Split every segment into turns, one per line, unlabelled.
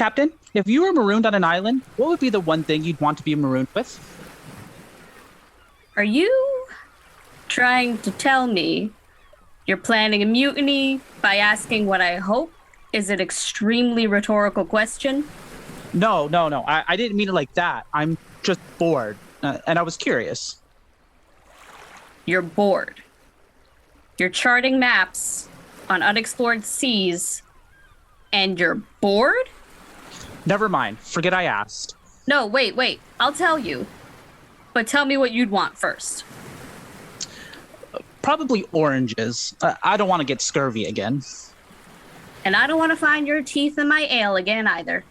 Captain, if you were marooned on an island, what would be the one thing you'd want to be marooned with?
Are you trying to tell me you're planning a mutiny by asking what I hope is an extremely rhetorical question?
No. I didn't mean it like that. I'm just bored, and I was curious.
You're bored. You're charting maps on unexplored seas, and you're bored?
Never mind. Forget I asked.
No, wait. I'll tell you. But tell me what you'd want first.
Probably oranges. I don't want to get scurvy again.
And I don't want to find your teeth in my ale again either.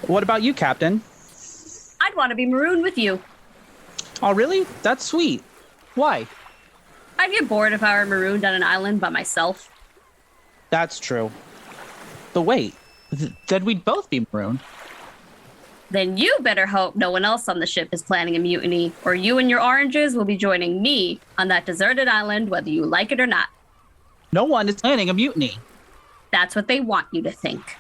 What about you, Captain?
I'd want to be marooned with you.
Oh, really? That's sweet. Why?
I'd get bored if I were marooned on an island by myself.
That's true. But wait, then we'd both be marooned.
Then you better hope no one else on the ship is planning a mutiny, or you and your oranges will be joining me on that deserted island whether you like it or not.
No one is planning a mutiny.
That's what they want you to think.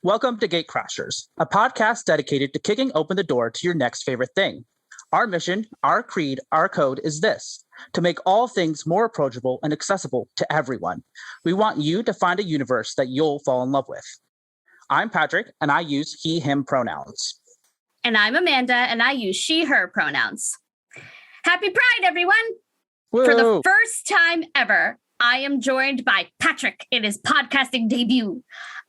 Welcome to Gate Crashers, a podcast dedicated to kicking open the door to your next favorite thing. Our mission, our creed, our code is this: to make all things more approachable and accessible to everyone. We want you to find a universe that you'll fall in love with. I'm Patrick, and I use he, him pronouns.
And I'm Amanda, and I use she, her pronouns. Happy Pride, everyone!
Woo!
For the first time ever, I am joined by Patrick in his podcasting debut.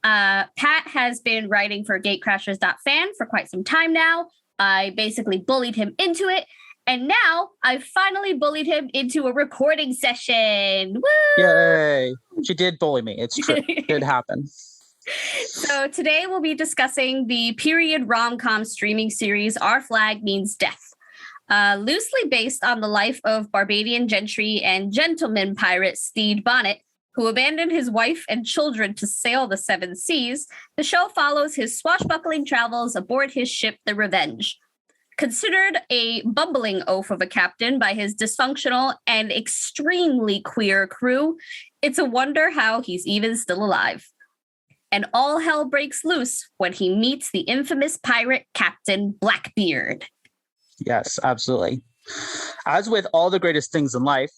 Pat has been writing for gatecrashers.fan for quite some time now. I basically bullied him into it, and now I finally bullied him into a recording session. Woo!
Yay! She did bully me. It's true. It did happen.
So today we'll be discussing the period rom-com streaming series Our Flag Means Death. Loosely based on the life of Barbadian gentry and gentleman pirate Stede Bonnet, who abandoned his wife and children to sail the seven seas, the show follows his swashbuckling travels aboard his ship, the Revenge. Considered a bumbling oaf of a captain by his dysfunctional and extremely queer crew, it's a wonder how he's even still alive. And all hell breaks loose when he meets the infamous pirate captain Blackbeard.
Yes, absolutely. As with all the greatest things in life,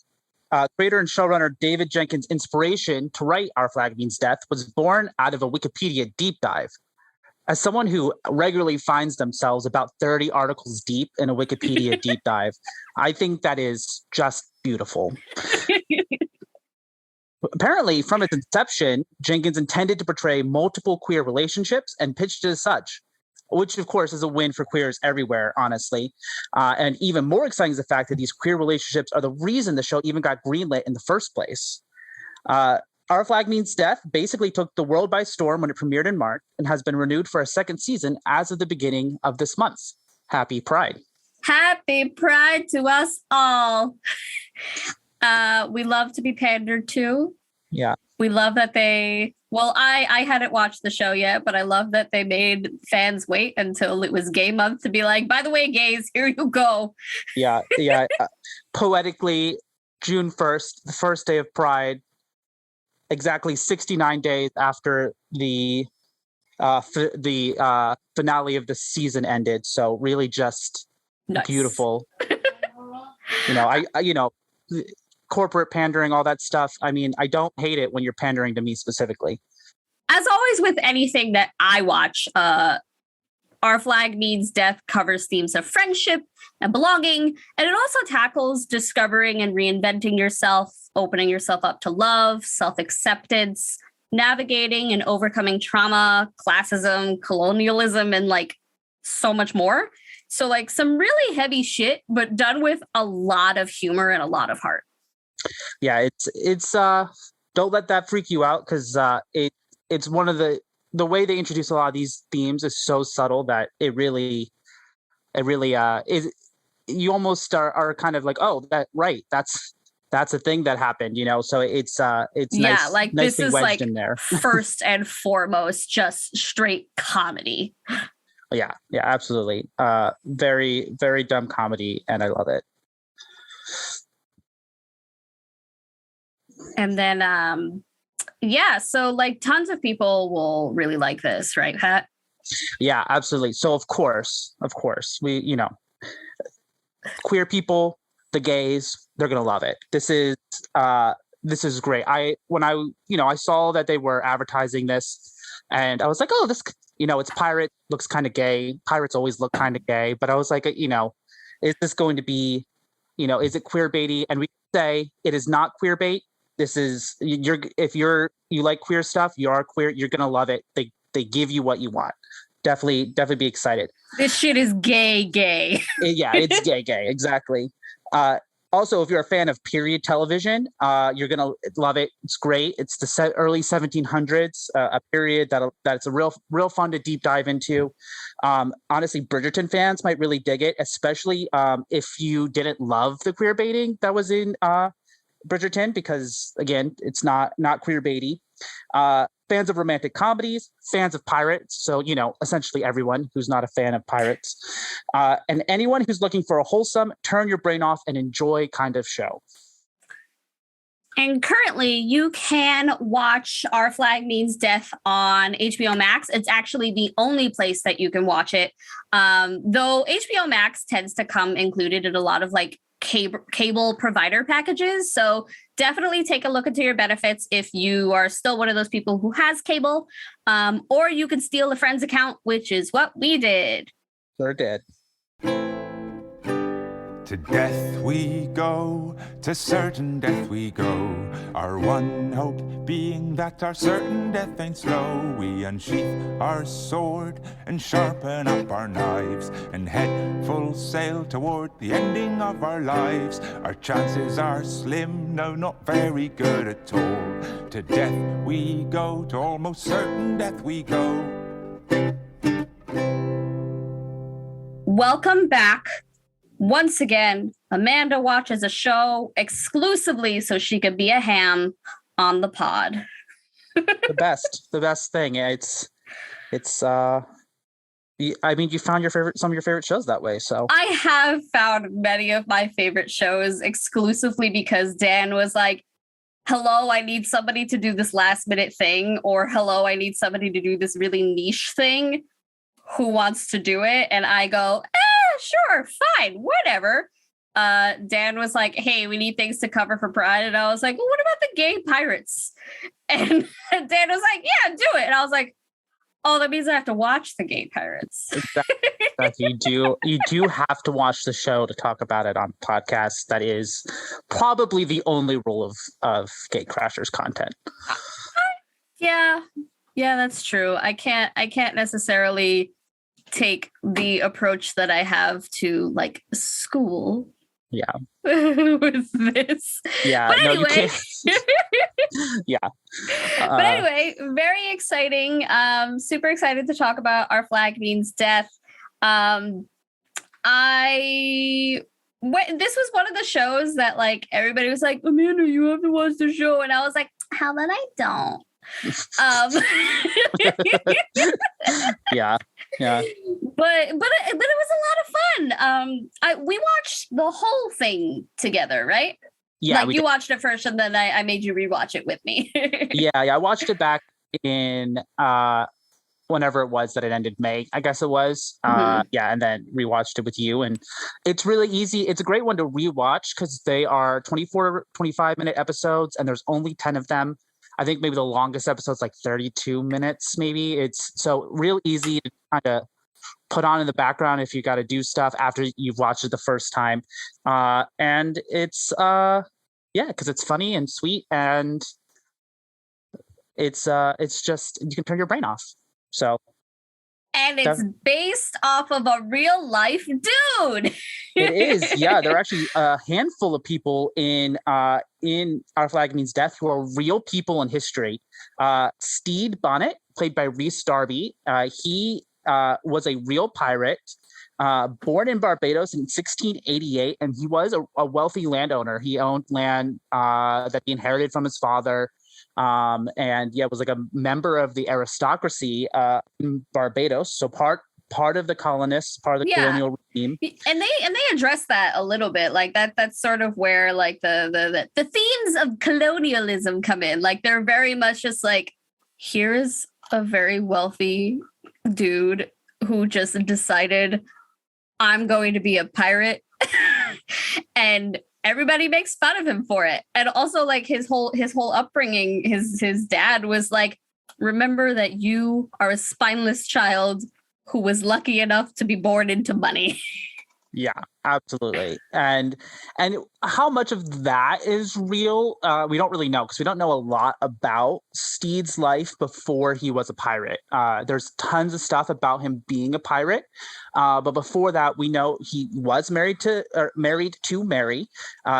creator and showrunner David Jenkins' inspiration to write Our Flag Means Death was born out of a Wikipedia deep dive. As someone who regularly finds themselves about 30 articles deep in a Wikipedia deep dive, I think that is just beautiful. Apparently, from its inception, Jenkins intended to portray multiple queer relationships and pitched it as such, which, of course, is a win for queers everywhere, honestly. And even more exciting is the fact that these queer relationships are the reason the show even got greenlit in the first place. Our Flag Means Death basically took the world by storm when it premiered in March and has been renewed for a second season as of the beginning of this month. Happy Pride.
Happy Pride to us all. We love to be pandered to.
Yeah.
We love that I hadn't watched the show yet, but I love that they made fans wait until it was gay month to be like, by the way, gays, here you go.
Yeah. Poetically, June 1st, the first day of Pride, exactly 69 days after the finale of the season ended. So really just nice. Beautiful. Corporate pandering, all that stuff. I mean, I don't hate it when you're pandering to me specifically.
As always with anything that I watch, Our Flag Means Death covers themes of friendship and belonging, and it also tackles discovering and reinventing yourself, opening yourself up to love, self-acceptance, navigating and overcoming trauma, classism, colonialism, and like so much more. So like some really heavy shit, but done with a lot of humor and a lot of heart.
Yeah, it's don't let that freak you out, because it's one of the way they introduce a lot of these themes is so subtle that it really is. You almost are kind of like, oh, that's a thing that happened, so it's
Yeah, like this
nicely
is
wedged
like
in there.
first and foremost just straight comedy.
Yeah, absolutely. Very, very dumb comedy, and I love it.
And then yeah, so like tons of people will really like this, right, Pat?
Yeah, absolutely. So of course, we, queer people, the gays, they're gonna love it. This is great. I saw that they were advertising this, and I was like, oh, this, it's pirate, looks kind of gay. Pirates always look kind of gay, but I was like, is this going to be, is it queer baity? And we say it is not queer bait. This is, if you like queer stuff, you are queer, you're gonna love it. They give you what you want. Definitely be excited.
This shit is gay.
Yeah, it's gay, exactly. Also, if you're a fan of period television, you're gonna love it. It's great. It's the early 1700s, a period that's a real fun to deep dive into. Honestly, Bridgerton fans might really dig it, especially if you didn't love the queer baiting that was in Bridgerton, because again, it's not queer baity. Fans of romantic comedies, fans of pirates, so essentially everyone who's not a fan of pirates, and anyone who's looking for a wholesome, turn your brain off and enjoy kind of show.
And currently, you can watch Our Flag Means Death on HBO Max. It's actually the only place that you can watch it. Though HBO Max tends to come included in a lot of like cable provider packages. So definitely take a look into your benefits if you are still one of those people who has cable, or you can steal a friend's account, which is what we did.
Sure did.
To death we go, to certain death we go, our one hope being that our certain death ain't slow. We unsheath our sword and sharpen up our knives and head full sail toward the ending of our lives. Our chances are slim, no, not very good at all. To death we go, to almost certain death we go.
Welcome back. Once again, Amanda watches a show exclusively so she could be a ham on the pod.
The best thing. It's I mean, you found some of your favorite shows that way. So
I have found many of my favorite shows exclusively because Dan was like, hello, I need somebody to do this last minute thing, or hello, I need somebody to do this really niche thing. Who wants to do it? And I go, sure, fine, whatever. Dan was like, hey, we need things to cover for Pride. And I was like, well, what about the gay pirates? And Dan was like, yeah, do it. And I was like, oh, that means I have to watch the gay pirates.
Exactly. You do have to watch the show to talk about it on podcasts. That is probably the only rule of Gate Crashers content.
Yeah, that's true. I can't necessarily take the approach that I have to like school.
Yeah.
With this.
Yeah.
But
No,
anyway.
you can't. Yeah.
But anyway, very exciting. Super excited to talk about Our Flag Means Death. This was one of the shows that like everybody was like, Amanda, you have to watch the show. And I was like, how about I don't?
Yeah.
But it was a lot of fun. We watched the whole thing together, right?
Yeah,
like you watched it first, and then I made you rewatch it with me.
Yeah, I watched it back in whenever it was that it ended, May, I guess it was. Yeah, and then rewatched it with you, and it's really easy. It's a great one to rewatch because they are 24, 25-minute episodes, and there's only 10 of them. I think maybe the longest episode's like 32 minutes, maybe. It's so real easy to kind of put on in the background if you got to do stuff after you've watched it the first time. And it's, because it's funny and sweet, and it's just you can turn your brain off. So
And it's based off of a real life dude.
It is, yeah. There are actually a handful of people in Our Flag Means Death who are real people in history. Stede Bonnet, played by Rhys Darby, he was a real pirate, born in Barbados in 1688, and he was a wealthy landowner. He owned land that he inherited from his father. And yeah, was like a member of the aristocracy in Barbados. So part of the colonists, part of the colonial regime.
And they address that a little bit. Like that's sort of where like the themes of colonialism come in. Like they're very much just like, here's a very wealthy dude who just decided I'm going to be a pirate. And everybody makes fun of him for it. And also like his whole upbringing, his dad was like, remember that you are a spineless child who was lucky enough to be born into money.
Yeah, absolutely. And how much of that is real, we don't really know, because we don't know a lot about Stede's life before he was a pirate. There's tons of stuff about him being a pirate, but before that, we know he was married to Mary.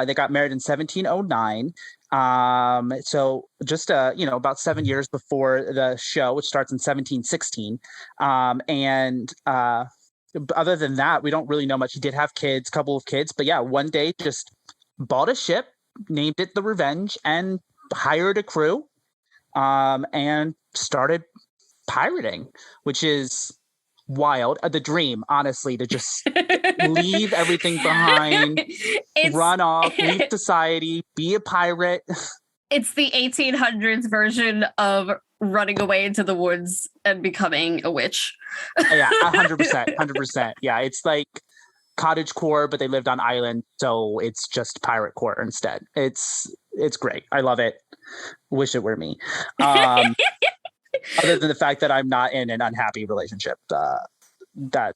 They got married in 1709. So just about 7 years before the show, which starts in 1716, other than that, we don't really know much. He did have kids, couple of kids, but yeah, one day just bought a ship, named it the Revenge, and hired a crew, and started pirating, which is wild. The dream, honestly, to just leave everything behind, run off, leave society, be a pirate.
It's the 1800s version of running away into the woods and becoming a witch.
Yeah, 100%. Yeah, it's like cottagecore, but they lived on island, so it's just pirate core instead. It's great. I love it. Wish it were me. Other than the fact that I'm not in an unhappy relationship, that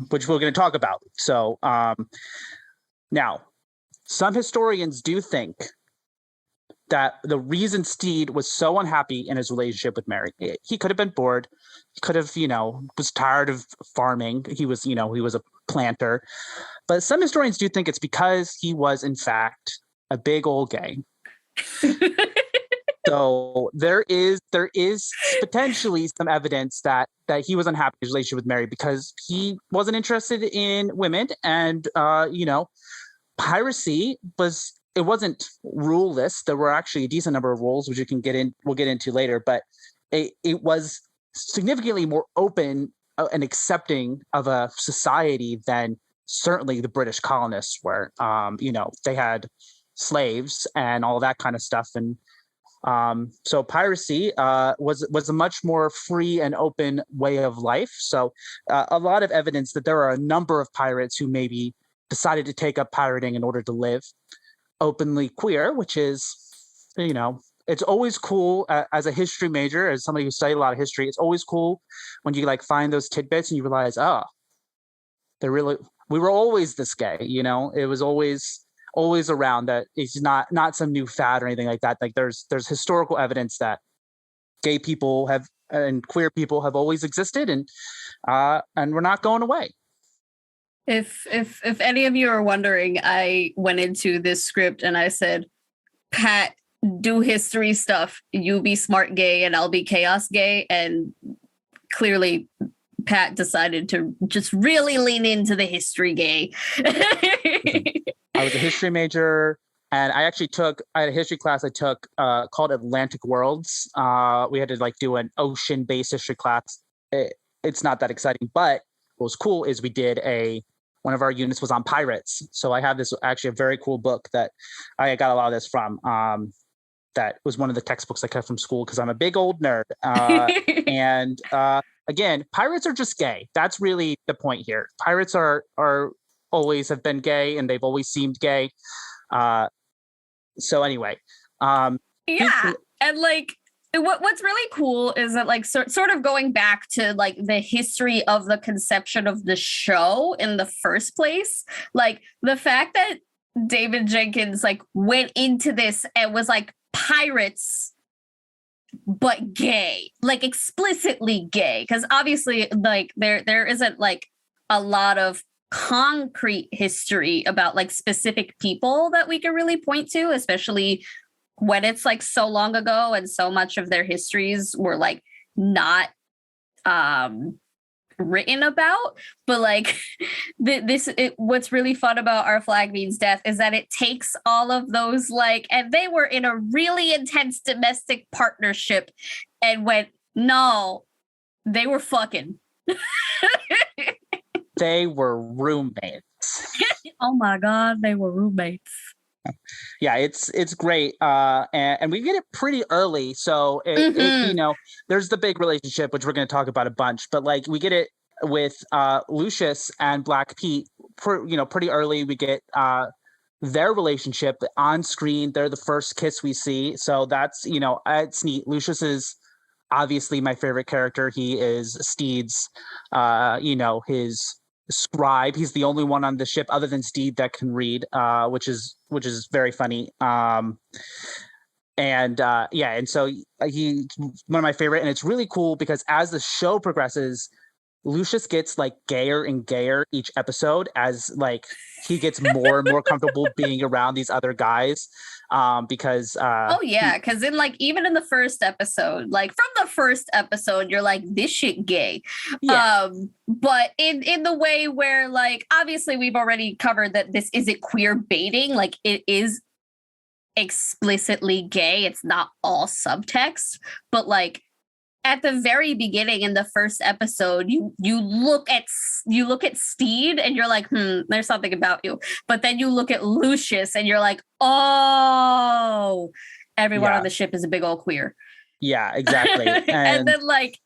which we're going to talk about. So now, some historians do think that the reason Stede was so unhappy in his relationship with Mary, he could have been bored. He could have, was tired of farming. He was a planter. But some historians do think it's because he was, in fact, a big old gay. So there is potentially some evidence that he was unhappy in his relationship with Mary because he wasn't interested in women, and piracy wasn't ruleless. There were actually a decent number of rules, which we'll get into later, but it was significantly more open and accepting of a society than certainly the British colonists were. They had slaves and all that kind of stuff. And so piracy was a much more free and open way of life. So a lot of evidence that there are a number of pirates who maybe decided to take up pirating in order to live openly queer, which is, it's always cool as a history major, as somebody who studied a lot of history. It's always cool when you find those tidbits and you realize, we were always this gay. It was always around. That it's not some new fad or anything like that. Like there's historical evidence that gay people and queer people have always existed, and we're not going away.
If any of you are wondering, I went into this script and I said, Pat, do history stuff. You be smart gay and I'll be chaos gay. And clearly Pat decided to just really lean into the history gay.
I was a history major, and I had a history class I took called Atlantic Worlds. We had to do an ocean-based history class. It's not that exciting, but what was cool is we did one of our units was on pirates. So I have this actually a very cool book that I got a lot of this from. That was one of the textbooks I kept from school because I'm a big old nerd. And again, pirates are just gay. That's really the point here. Pirates are always have been gay, and they've always seemed gay. So anyway,
and what's really cool is that sort of going back to the history of the conception of the show in the first place, the fact that David Jenkins went into this and was pirates but gay, like explicitly gay, because obviously like there isn't like a lot of concrete history about like specific people that we can really point to, especially when it's like so long ago and so much of their histories were like not written about. But like what's really fun about Our Flag Means Death is that it takes all of those like, and they were in a really intense domestic partnership and went, no, they were fucking.
They were roommates.
Oh my God, they were roommates.
Yeah, it's great, and we get it pretty early. So it, you know, there's the big relationship, which we're going to talk about a bunch. But like we get it with Lucius and Black Pete, pretty early. We get their relationship on screen. They're the first kiss we see. So that's it's neat. Lucius is obviously my favorite character. He is Stede's, his scribe. He's the only one on the ship other than Stede that can read, which is very funny. And so he's one of my favorite, and it's really cool because as the show progresses, Lucius gets like gayer and gayer each episode as like he gets more and more comfortable being around these other guys. Because
in like even in the first episode, like from the first episode, you're like, this shit gay.
Yeah.
But in the way where like obviously we've already covered that this isn't queer baiting, like it is explicitly gay. It's not all subtext, but like at the very beginning in the first episode, you look at Stede and you're like, there's something about you. But then you look at Lucius and you're like, oh, everyone on the ship is a big old queer.
Yeah, exactly.
And then like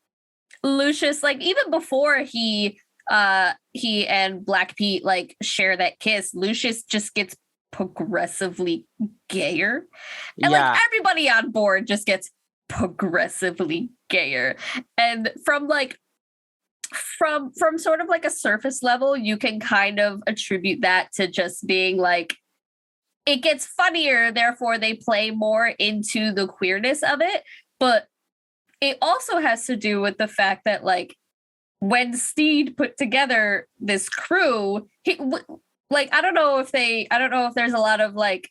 Lucius, like even before he and Black Pete like share that kiss, Lucius just gets progressively gayer. And like everybody on board just gets progressively gayer. And from sort of like a surface level, you can kind of attribute that to just being like, it gets funnier, therefore they play more into the queerness of it. But it also has to do with the fact that like when Stede put together this crew, I don't know if there's a lot of like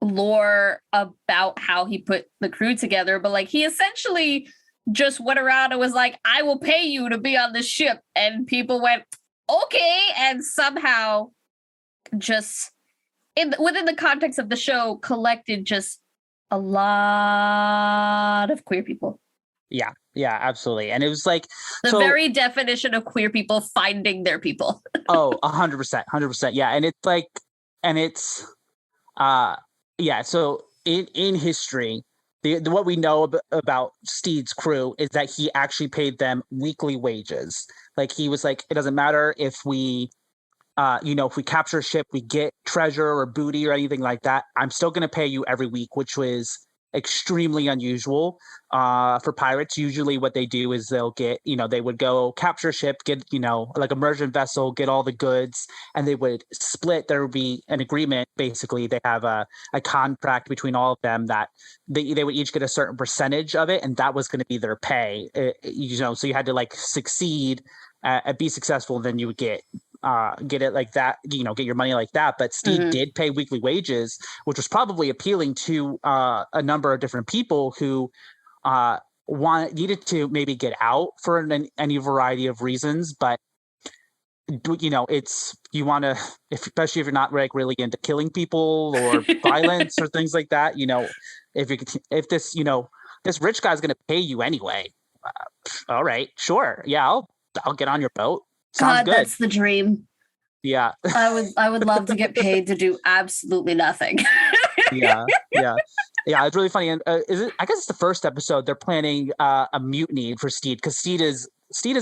lore about how he put the crew together, but like he essentially just went around and was like, I will pay you to be on this ship, and people went okay, and somehow just within the context of the show collected just a lot of queer people.
Yeah, absolutely. And it was like
the very definition of queer people finding their people.
100%. Yeah. And it's like, and it's so in history, what we know about Stede's crew is that he actually paid them weekly wages. Like he was like, it doesn't matter if we if we capture a ship, we get treasure or booty or anything like that, I'm still going to pay you every week, which was extremely unusual for pirates. Usually what they do is they'll get, they would go capture a ship, get, like a merchant vessel, get all the goods, and they would split. There would be an agreement. Basically, they have a contract between all of them that they would each get a certain percentage of it, and that was going to be their pay. So you had to like succeed and be successful, then you would get it like that, get your money like that. But Stede did pay weekly wages, which was probably appealing to a number of different people who needed to maybe get out for any variety of reasons. But it's, you want to, especially if you're not like really into killing people or violence or things like that, if this rich guy's going to pay you anyway, all right, sure, yeah, I'll get on your boat. Sounds good.
That's the dream.
Yeah.
I would love to get paid to do absolutely nothing.
Yeah. It's really funny. And I guess it's the first episode. They're planning a mutiny for Stede, because Stede is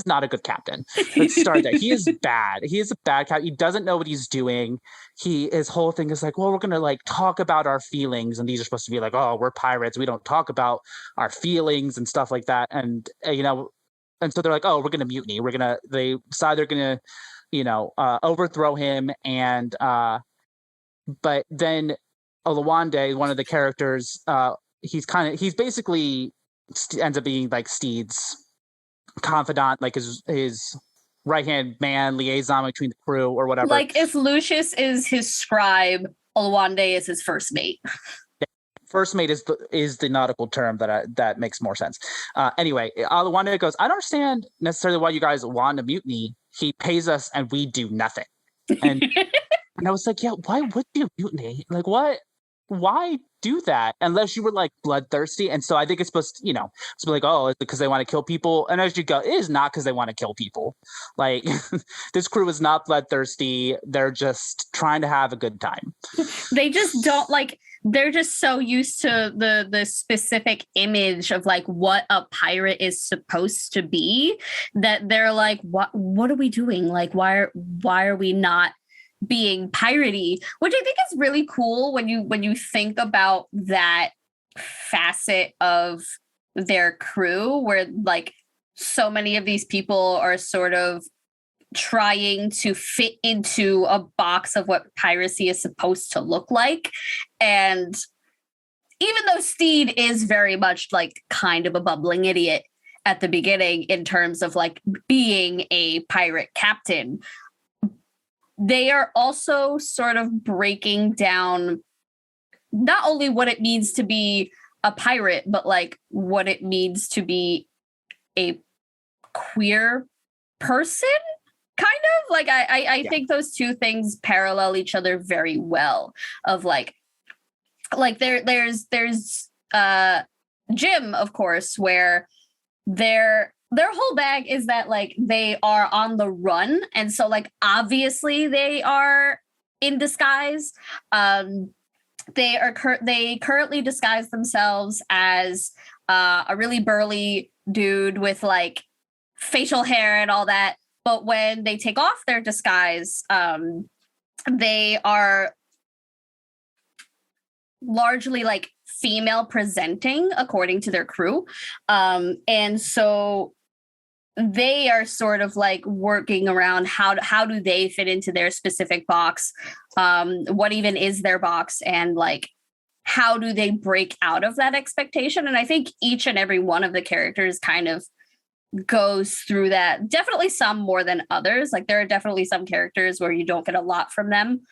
not a good captain. Let's start there. He is bad. He is a bad captain. He doesn't know what he's doing. His whole thing is like, well, we're gonna like talk about our feelings, and these are supposed to be like, oh, we're pirates, we don't talk about our feelings and stuff like that. And and so they're like, oh, we're gonna mutiny. They decide they're gonna overthrow him. And but then Olawande, one of the characters, he's basically ends up being like Stede's confidant, like his right hand man, liaison between the crew or whatever.
Like if Lucius is his scribe, Olwande is his first mate.
First mate is the nautical term that makes more sense. Anyway, Olwande goes, I don't understand necessarily why you guys want a mutiny. He pays us and we do nothing. And and I was like, yeah, why would you mutiny? Like, what? Why do that unless you were like bloodthirsty? And so I think it's supposed to, it's like, oh, it's because they want to kill people. And as you go, it is not because they want to kill people. Like this crew is not bloodthirsty. They're just trying to have a good time.
They just don't like. They're just so used to the specific image of like what a pirate is supposed to be that they're like, what are we doing? Like, why are we not being piratey? Which I think is really cool when you think about that facet of their crew, where like so many of these people are sort of trying to fit into a box of what piracy is supposed to look like. And even though Stede is very much like kind of a bumbling idiot at the beginning in terms of like being a pirate captain, they are also sort of breaking down not only what it means to be a pirate, but like what it means to be a queer person. Kind of like I think those two things parallel each other very well. Of like there's Jim, of course, where their whole bag is that like they are on the run, and so like obviously they are in disguise. They currently disguise themselves as a really burly dude with like facial hair and all that. But when they take off their disguise, they are largely like female presenting, according to their crew. And so they are sort of like working around how do they fit into their specific box? What even is their box? And like, how do they break out of that expectation? And I think each and every one of the characters kind of goes through that. Definitely some more than others. Like there are definitely some characters where you don't get a lot from them,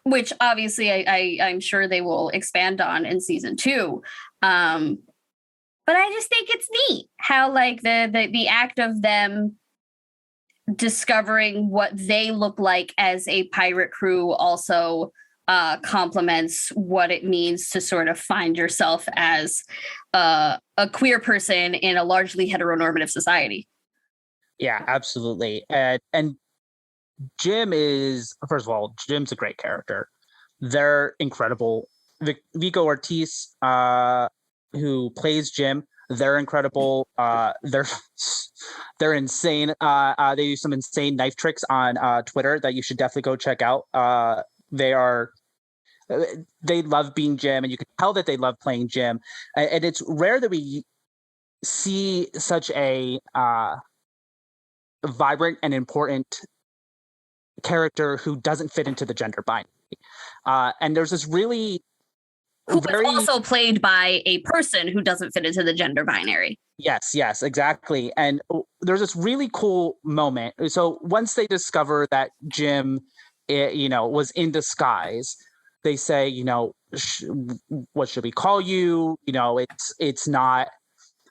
which obviously I'm sure they will expand on in season 2. But I just think it's neat how like the act of them discovering what they look like as a pirate crew also complements what it means to sort of find yourself as a queer person in a largely heteronormative society. Yeah,
absolutely. And Jim is, first of all, Jim's a great character. They're incredible. Vico Ortiz, who plays Jim, they're incredible. They're insane. They do some insane knife tricks on Twitter that you should definitely go check out. They love being Jim, and you can tell that they love playing Jim. And it's rare that we see such a vibrant and important character who doesn't fit into the gender binary. And there's this really
who is also played by a person who doesn't fit into the gender binary.
Yes, exactly. And there's this really cool moment. So once they discover that Jim, was in disguise, they say, what should we call you? It's not,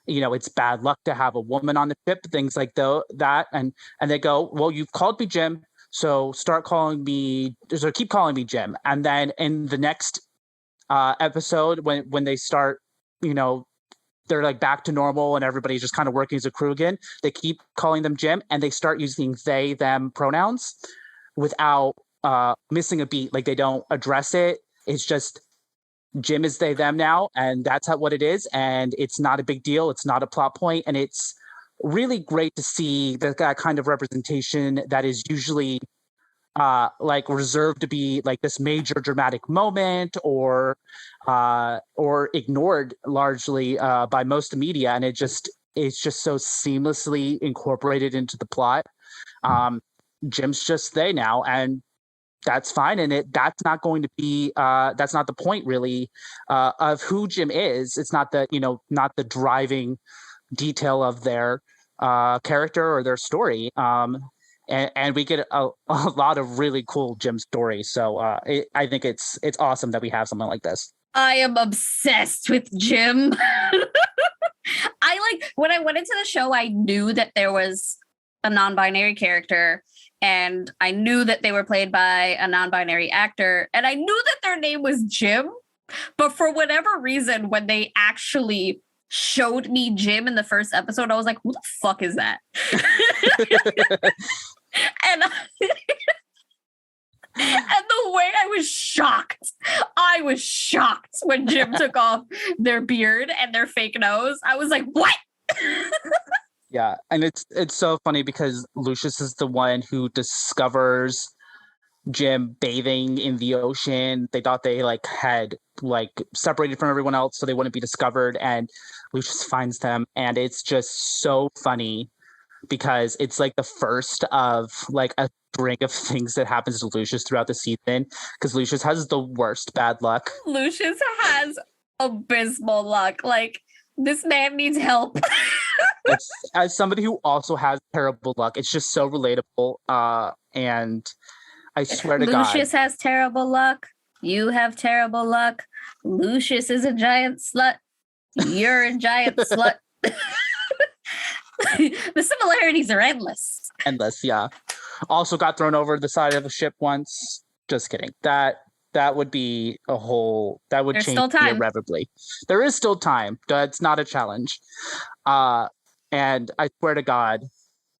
it's bad luck to have a woman on the ship, things like that. And they go, well, you've called me Jim, so keep calling me Jim. And then in the next episode, when they start, they're like back to normal and everybody's just kind of working as a crew again, they keep calling them Jim and they start using they, them pronouns without missing a beat. Like they don't address it. It's just Jim is they, them now. And that's what it is. And it's not a big deal. It's not a plot point. And it's really great to see that kind of representation that is usually like reserved to be like this major dramatic moment or ignored largely by most media. And it's just so seamlessly incorporated into the plot. Jim's just they now. And that's fine. And that's not going to be, that's not the point really of who Jim is. It's not the, not the driving detail of their character or their story. And we get a lot of really cool Jim stories. So I think it's awesome that we have something like this.
I am obsessed with Jim. When I went into the show, I knew that there was a non-binary character, and I knew that they were played by a non-binary actor, and I knew that their name was Jim. But for whatever reason, when they actually showed me Jim in the first episode, I was like, who the fuck is that? and And the way I was shocked when Jim took off their beard and their fake nose. I was like, what?
Yeah, and it's so funny because Lucius is the one who discovers Jim bathing in the ocean. They thought they had separated from everyone else so they wouldn't be discovered, and Lucius finds them, and it's just so funny because it's the first of a string of things that happens to Lucius throughout the season, because Lucius has the worst bad luck.
Lucius has abysmal luck. This man needs help.
As somebody who also has terrible luck, it's just so relatable. And I swear to God,
Lucius has terrible luck. You have terrible luck. Lucius is a giant slut. You're a giant slut. The similarities are endless.
Endless, yeah. Also got thrown over the side of a ship once. Just kidding. That would be that would change me irrevocably. There is still time. That's not a challenge. And I swear to God,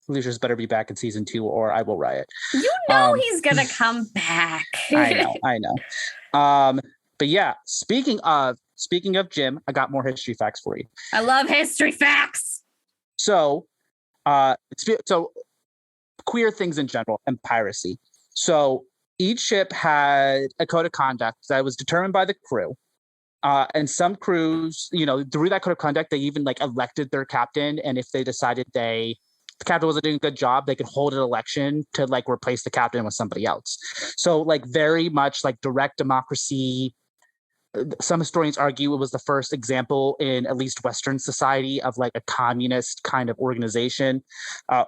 Lucius better be back in season 2 or I will riot.
He's gonna come back.
I know. But yeah, speaking of Jim, I got more history facts for you.
I love history facts.
So, queer things in general and piracy. So each ship had a code of conduct that was determined by the crew. And some crews, through that code of conduct, they even elected their captain. And if they decided the captain wasn't doing a good job, they could hold an election to replace the captain with somebody else. So very much direct democracy. Some historians argue it was the first example in at least Western society of a communist kind of organization.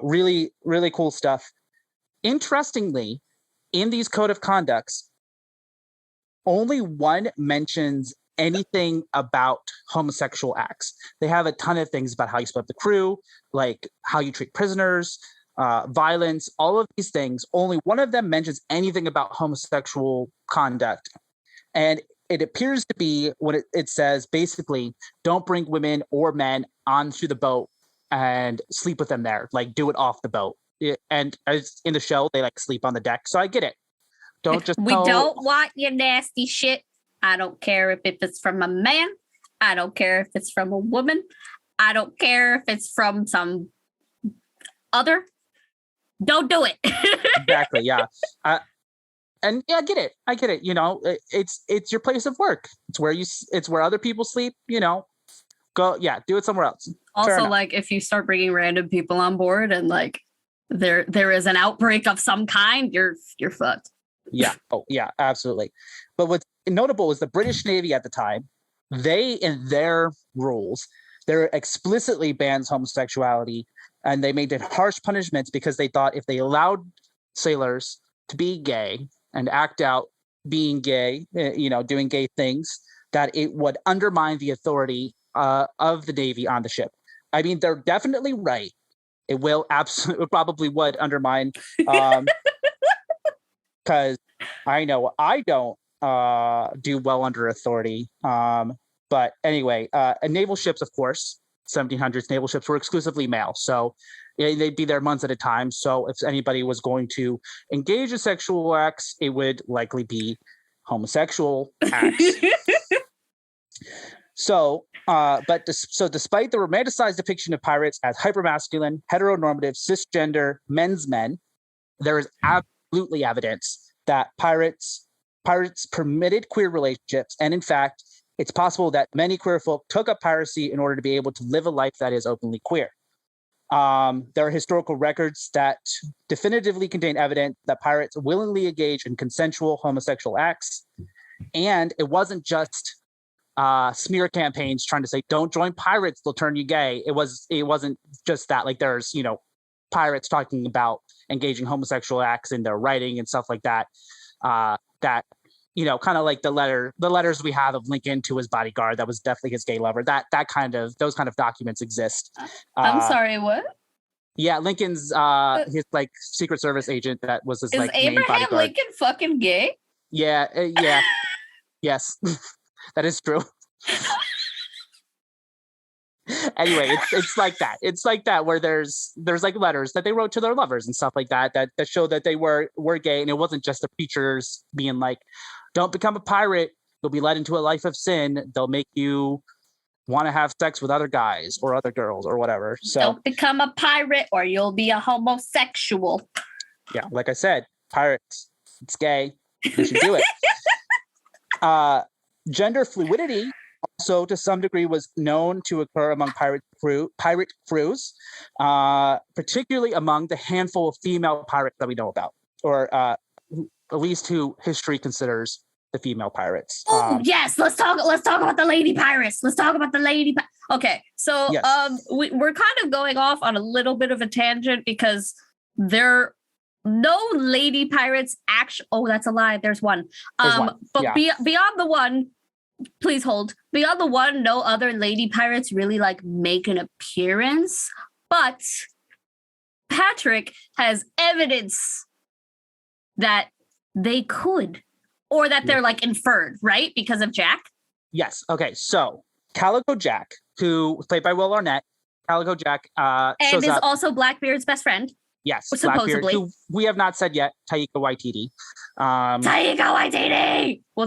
Really, really cool stuff. Interestingly, in these code of conducts, only one mentions anything about homosexual acts. They have a ton of things about how you split up the crew, how you treat prisoners, violence, all of these things. Only one of them mentions anything about homosexual conduct. And it appears to be when it says basically don't bring women or men onto the boat and sleep with them there. Do it off the boat. And as in the show, they sleep on the deck. So I get it. Don't
want your nasty shit. I don't care if it's from a man. I don't care if it's from a woman. I don't care if it's from some other. Don't do it.
Exactly. Yeah. And yeah, I get it. It's your place of work. It's where other people sleep. Go. Yeah. Do it somewhere else.
Also, if you start bringing random people on board and there is an outbreak of some kind, you're fucked.
Yeah. Oh, yeah, absolutely. But what's notable was the British Navy at the time, they, in their rules, they explicitly bans homosexuality, and they made it harsh punishments because they thought if they allowed sailors to be gay and act out being gay, doing gay things, that it would undermine the authority of the Navy on the ship. I mean, they're definitely right. It will absolutely, probably would undermine, because I know I don't do well under authority. But anyway, and naval ships, of course, 1700s naval ships were exclusively male. So they'd be there months at a time. So if anybody was going to engage in sexual acts, it would likely be homosexual acts. So despite the romanticized depiction of pirates as hypermasculine, heteronormative, cisgender men's men, there is absolutely evidence that pirates permitted queer relationships. And in fact, it's possible that many queer folk took up piracy in order to be able to live a life that is openly queer. There are historical records that definitively contain evidence that pirates willingly engage in consensual homosexual acts. And it wasn't just smear campaigns trying to say, don't join pirates, they'll turn you gay. It wasn't just that. Like there's, pirates talking about engaging homosexual acts in their writing and stuff like that. That, kind of like the letters we have of Lincoln to his bodyguard, that was definitely his gay lover. Those kind of documents exist.
I'm sorry, what?
Yeah, Lincoln's his like Secret Service agent that was his like main
Abraham
bodyguard.
Lincoln fucking gay?
Yeah. Yes, that is true. Anyway, it's like that. It's like that where there's like letters that they wrote to their lovers and stuff like that show that they were gay, and it wasn't just the preachers being like, "Don't become a pirate. You'll be led into a life of sin. They'll make you want to have sex with other guys or other girls or whatever." So
don't become a pirate or you'll be a homosexual.
Yeah, like I said, pirates, it's gay. You should do it. Gender fluidity also, to some degree, was known to occur among pirate crews, particularly among the handful of female pirates that we know about, or at least who history considers the female pirates.
Oh yes, let's talk about the lady pirates. Okay, so yes. We're kind of going off on a little bit of a tangent because there no lady pirates actually. Oh, that's a lie. There's one. But yeah. Beyond the one. Please hold. Beyond the one, no other lady pirates really like make an appearance, but Patrick has evidence that they could, or that they're like inferred, right? Because of Jack?
Yes. Okay. So Calico Jack, who was played by Will Arnett, Calico Jack
and
shows
is
up.
Also Blackbeard's best friend.
Yes,
supposedly.
Blackbeard, who we have not said yet, Taika Waititi.
Taika Waititi. We'll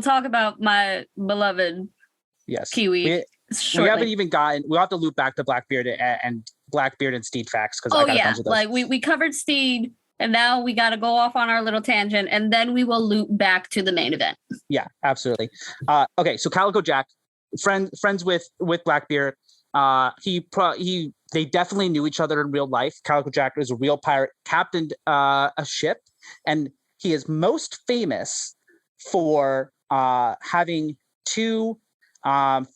talk about my beloved Kiwi.
We haven't even gotten. We'll have to loop back to Blackbeard and Stede facts because I got a bunch of those.
Like we covered Stede, and now we got to go off on our little tangent, and then we will loop back to the main event.
Yeah, absolutely. Okay, so Calico Jack, friends with Blackbeard. They definitely knew each other in real life. Calico Jack is a real pirate, captained a ship, and he is most famous for having two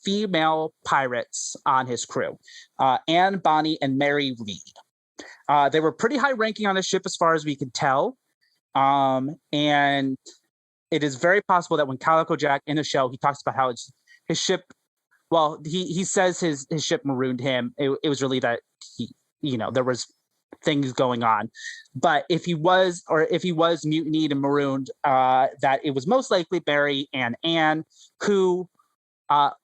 female pirates on his crew, Anne Bonny and Mary Reed. They were pretty high ranking on the ship as far as we could tell, and it is very possible that when Calico Jack in the show, he talks about how his ship. Well, he says his ship marooned him. It was really that there was things going on. But if he was mutinied and marooned, that it was most likely Barry and Anne who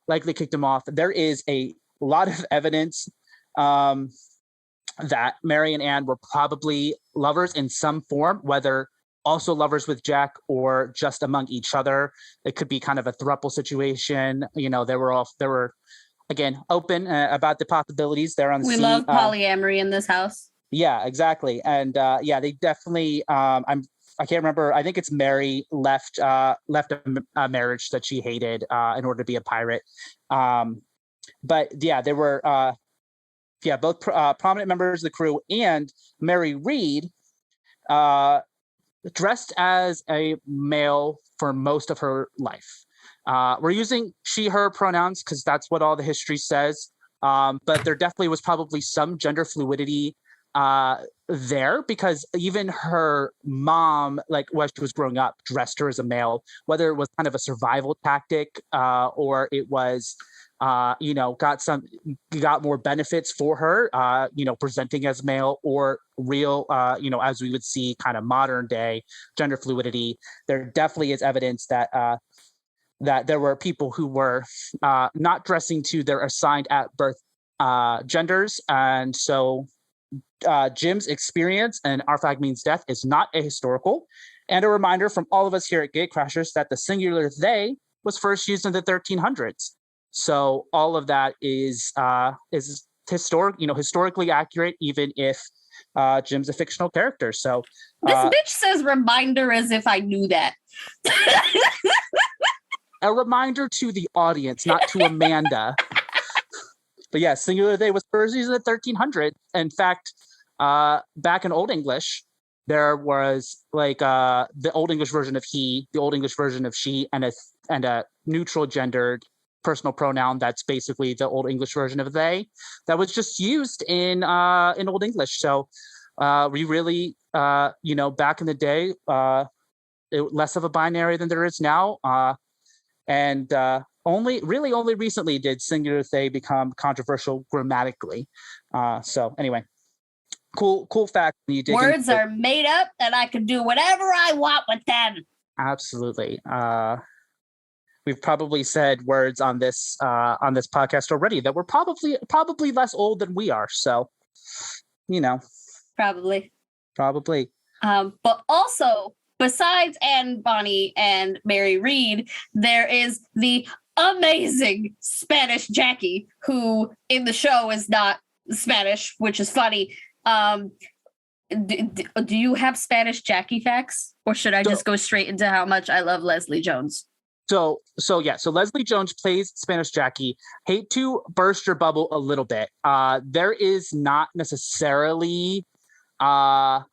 likely kicked him off. There is a lot of evidence that Mary and Anne were probably lovers in some form, whether also lovers with Jack or just among each other. It could be kind of a throuple situation. They were again open about the possibilities there on the scene.
We love polyamory in this house.
Yeah, exactly. And they definitely I can't remember. I think it's Mary left a marriage that she hated in order to be a pirate. But yeah, there were both prominent members of the crew, and Mary Reed dressed as a male for most of her life. We're using she, her pronouns because that's what all the history says. But there definitely was probably some gender fluidity there, because even her mom, like when she was growing up, dressed her as a male, whether it was kind of a survival tactic or it was got more benefits for her, presenting as male, or real, as we would see kind of modern day gender fluidity. There definitely is evidence that that there were people who were not dressing to their assigned at birth genders. And so Jim's experience and Our Flag Means Death is not ahistorical. And a reminder from all of us here at Gatecrashers that the singular they was first used in the 1300s. So all of that is historically accurate, even if Jim's a fictional character. So
this bitch says reminder as if I knew that.
A reminder to the audience, not to Amanda. But yeah, singular they was first used in the 1300s. In fact, back in Old English, there was like the Old English version of he, the Old English version of she, and a neutral gendered personal pronoun that's basically the Old English version of they. That was just used in Old English. So we really, back in the day, less of a binary than there is now, and only recently did singular they become controversial grammatically. So anyway. Cool fact. You dig
Words are made up, and I can do whatever I want with them.
Absolutely. We've probably said words on this podcast already that were probably less old than we are. So,
Probably.
But
also, besides Anne Bonny and Mary Read, there is the amazing Spanish Jackie, who in the show is not Spanish, which is funny. Do you have Spanish Jackie facts, or should I just go straight into how much I love Leslie Jones?
So Leslie Jones plays Spanish Jackie. Hate to burst your bubble a little bit. There is not necessarily there's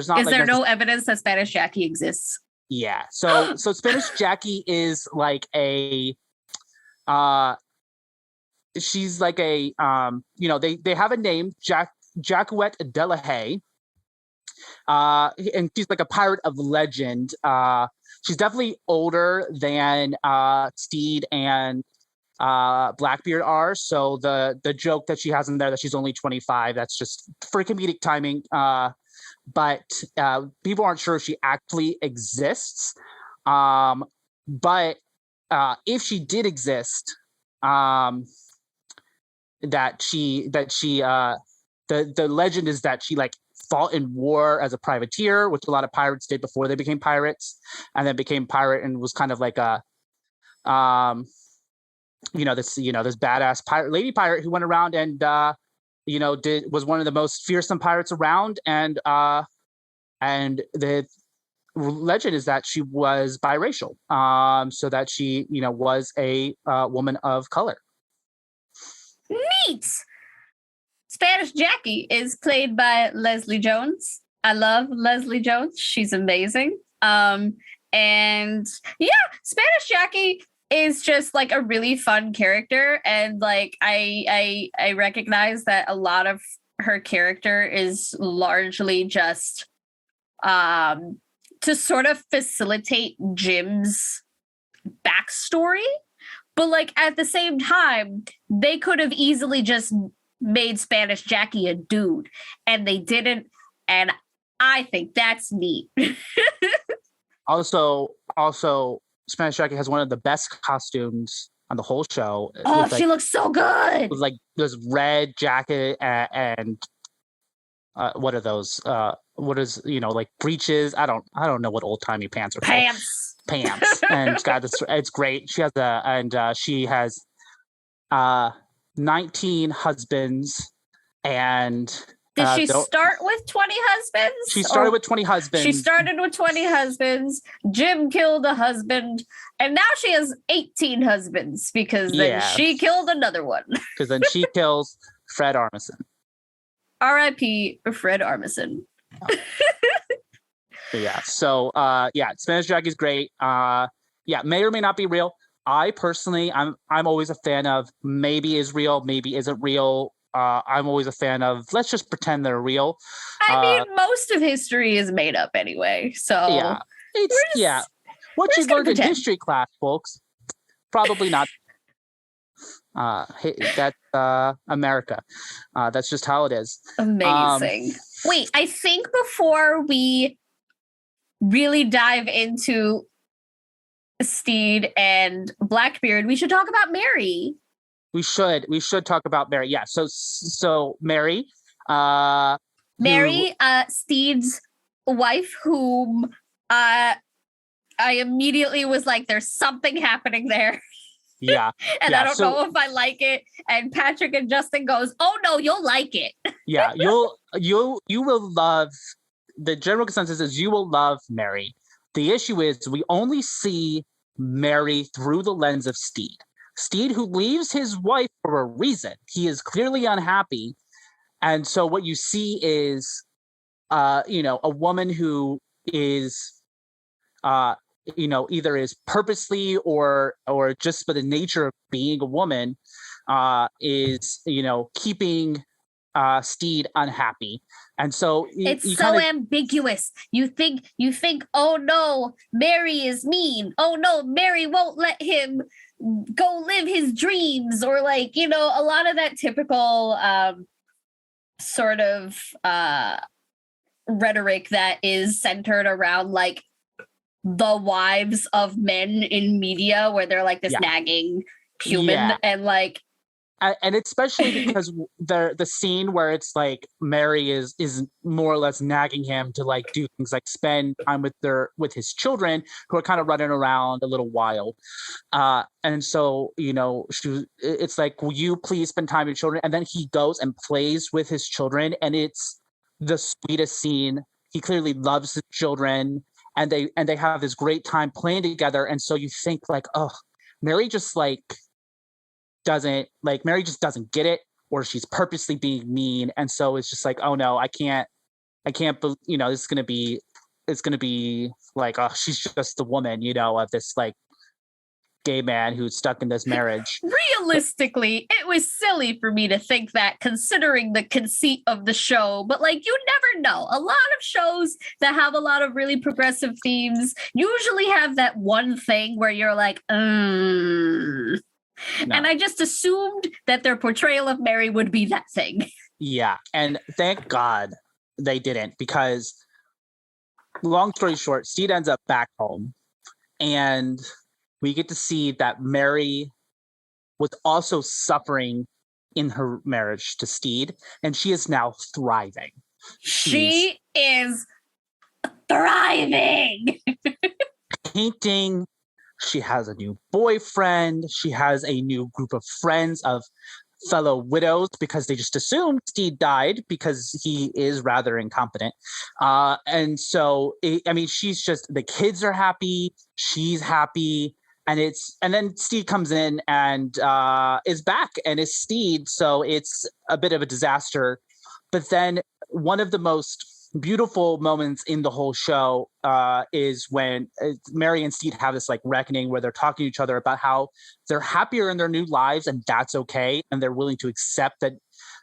not.
Is there no evidence that Spanish Jackie exists?
Yeah. So Spanish Jackie is like a she's like a they have a name, Jacquette Delahaye, and she's like a pirate of legend. She's definitely older than Stede and Blackbeard are. So the joke that she has in there that she's only 25, that's just for comedic timing. But people aren't sure if she actually exists. But if she did exist, the legend is that she like fought in war as a privateer, which a lot of pirates did before they became pirates, and then became pirate and was kind of like a this badass lady pirate who went around and was one of the most fearsome pirates around, and the legend is that she was biracial, so that she was a woman of color.
Neat. Spanish Jackie is played by Leslie Jones. I love Leslie Jones. She's amazing. And yeah, Spanish Jackie is just like a really fun character. And like, I recognize that a lot of her character is largely just to sort of facilitate Jim's backstory. But like at the same time, they could have easily just made Spanish Jackie a dude, and they didn't. And I think that's neat.
Also, Spanish Jackie has one of the best costumes on the whole show.
Oh, she looks so good.
With like this red jacket and what are those? What is like breeches? I don't know what old timey pants are called. Pants. And it's got this. It's great. She has 19 husbands, and
did she start with 20 husbands?
She started with 20 husbands.
She started with 20 husbands. Jim killed a husband, and now she has 18 husbands because then she killed another one.
Because then she kills Fred Armisen.
R.I.P. Fred Armisen.
Oh. Yeah. So Spanish Jackie's great. May or may not be real. I personally, I'm always a fan of maybe is real, maybe isn't real. I'm always a fan of let's just pretend they're real.
I mean, most of history is made up anyway. So
what you learned in history class, folks, probably not. That's America. That's just how it is.
Amazing. Wait, I think before we really dive into Stede and Blackbeard, we should talk about Mary.
We should talk about Mary. Yeah. So Mary.
Stede's wife, whom I immediately was like, "There's something happening there."
Yeah.
And I don't know if I like it. And Patrick and Justin goes, "Oh no, you'll like it."
Yeah, you will love. The general consensus is you will love Mary. The issue is we only see Mary through the lens of Stede. Stede, who leaves his wife for a reason. He is clearly unhappy. And so what you see is, a woman who is, uh, either is purposely or just by the nature of being a woman, is, keeping Stede unhappy. And so
It's
you
so
kind of,
ambiguous. You think, oh no, Mary is mean. Oh no, Mary won't let him go live his dreams, or like, a lot of that typical sort of rhetoric that is centered around like the wives of men in media, where they're like this nagging human, and like,
and especially because the scene where it's like Mary is more or less nagging him to like do things like spend time with his children, who are kind of running around a little wild, and so it's like, will you please spend time with your children? And then he goes and plays with his children, and it's the sweetest scene. He clearly loves his children, and they have this great time playing together. And so you think like, oh, Mary just doesn't get it, or she's purposely being mean. And so it's just like, oh no, I can't it's gonna be like, oh, she's just the woman, of this like gay man who's stuck in this marriage.
Realistically, it was silly for me to think that, considering the conceit of the show, but like, you never know. A lot of shows that have a lot of really progressive themes usually have that one thing where you're like, No. And I just assumed that their portrayal of Mary would be that thing.
Yeah, and thank God they didn't, because long story short, Stede ends up back home, and we get to see that Mary was also suffering in her marriage to Stede, and she is now thriving.
She is thriving.
Painting. She has a new boyfriend. She has a new group of friends, of fellow widows, because they just assumed Stede died because he is rather incompetent. And so, she's just, the kids are happy. She's happy. And then Stede comes in and is back and is Stede. So it's a bit of a disaster. But then one of the most beautiful moments in the whole show is when Mary and Stede have this like reckoning, where they're talking to each other about how they're happier in their new lives, and that's okay, and they're willing to accept that